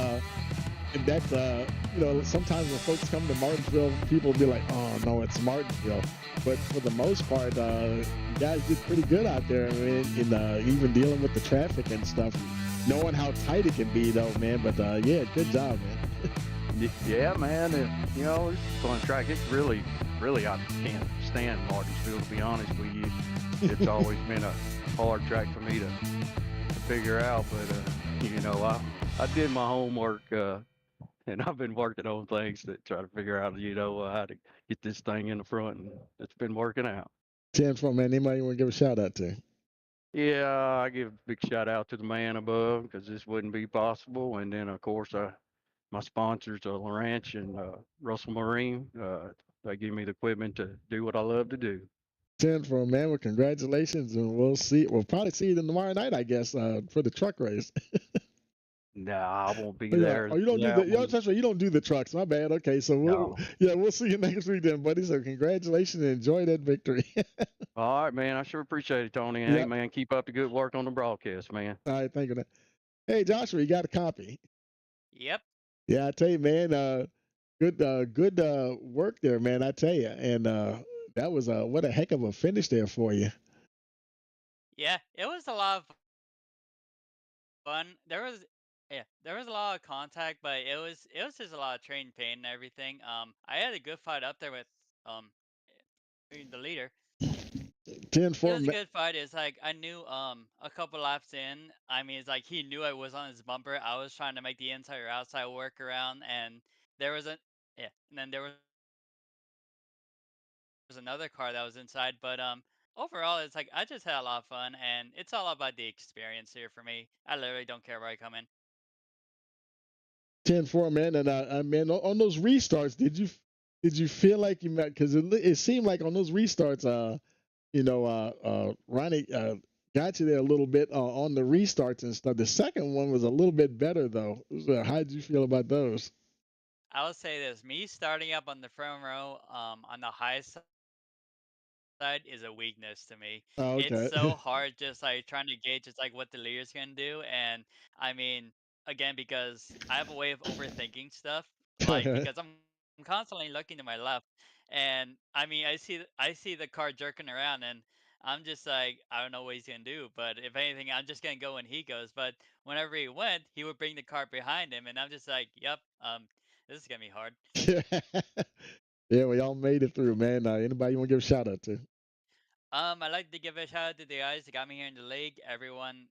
that's you know, sometimes when folks come to Martinsville, people will be like, "Oh no, it's Martinsville," but for the most part, you guys did pretty good out there. I mean, in even dealing with the traffic and stuff, knowing how tight it can be, though, man. But yeah, good job, man. Yeah, man, you know, it's a fun track. It's really, I can't stand Martinsville, to be honest with you. It's always been a hard track for me to figure out, but you know, I did my homework, and I've been working on things to try to figure out, you know, how to get this thing in the front, and it's been working out. 10-4, man. Anybody you want to give a shout out to? Yeah, I give a big shout out to the man above, because this wouldn't be possible, and then of course my sponsors are Lawrence and Russell Marine. They give me the equipment to do what I love to do. 10-4, man. Well, congratulations, and we'll see. We'll probably see you tomorrow night, I guess, for the truck race. Nah, I won't be Yeah. there. Oh, you don't do that the. Yeah, one. that's right. You don't do the trucks. My bad. Okay, so No. we'll see you next week then, buddy. So congratulations and enjoy that victory. All right, man. I sure appreciate it, Tony. And hey, Yep. man, keep up the good work on the broadcast, man. All right, thank you. Hey, Joshua, you got a copy? Yep. Yeah, I tell you, man. Good work there, man. I tell you, and that was what a heck of a finish there for you. Yeah, it was a lot of fun. There was a lot of contact, but it was just a lot of train pain and everything. I had a good fight up there with um the leader. 10-4. It was a good fight. It's like I knew a couple laps in. I mean, it's like he knew I was on his bumper. I was trying to make the inside or outside work around, and there was a yeah, and then there was another car that was inside. But overall, it's like I just had a lot of fun, and it's all about the experience here for me. I literally don't care where I come in. 10-4, man. And man, on those restarts, did you feel like you met? Because it seemed like on those restarts, Ronnie got you there a little bit on the restarts and stuff. The second one was a little bit better though. So how did you feel about those? I will say this: me starting up on the front row, on the highest side is a weakness to me. Oh, It's okay. so hard just like trying to gauge it's like what the leader's gonna do. And I mean, again, because I have a way of overthinking stuff, like because I'm constantly looking to my left, and I mean I see the car jerking around, and I'm just like I don't know what he's gonna do, but if anything, I'm just gonna go when he goes. But whenever he went, he would bring the car behind him, and I'm just like, yep, this is gonna be hard. Yeah, we all made it through, man. Anybody you want to give a shout out to? I'd like to give a shout out to the guys that got me here in the league. Everyone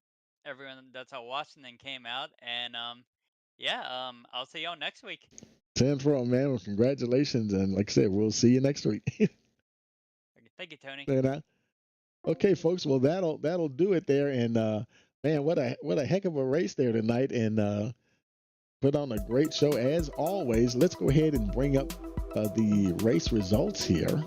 that's out watching and came out. And yeah, I'll see y'all next week. 10-4, man. Well, congratulations, and like I said, we'll see you next week. Thank you, Tony. And, okay, folks. Well, that'll do it there. And man, what a heck of a race there tonight, and put on a great show as always. Let's go ahead and bring up the race results here.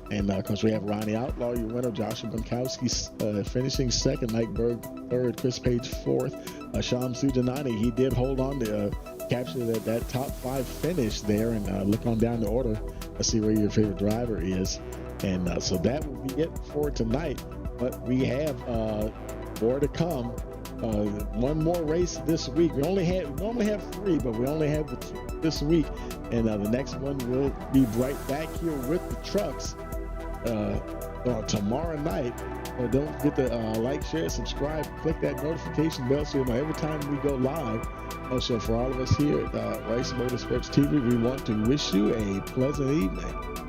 And of course, we have Ronnie Outlaw, your winner, Joshua Bunkowski finishing second, Mike Berg third, Chris Page fourth, Sham Sujanani. He did hold on to capture that top five finish there, and look on down the order. Let's see where your favorite driver is. And so that will be it for tonight. But we have more to come One more race this week. We normally have 3, but we only have the 2 this week, and the next one will be right back here with the trucks tomorrow night. Don't forget to like, share, subscribe, click that notification bell so you know every time we go live. Also, for all of us here at Rice Motorsports TV, we want to wish you a pleasant evening.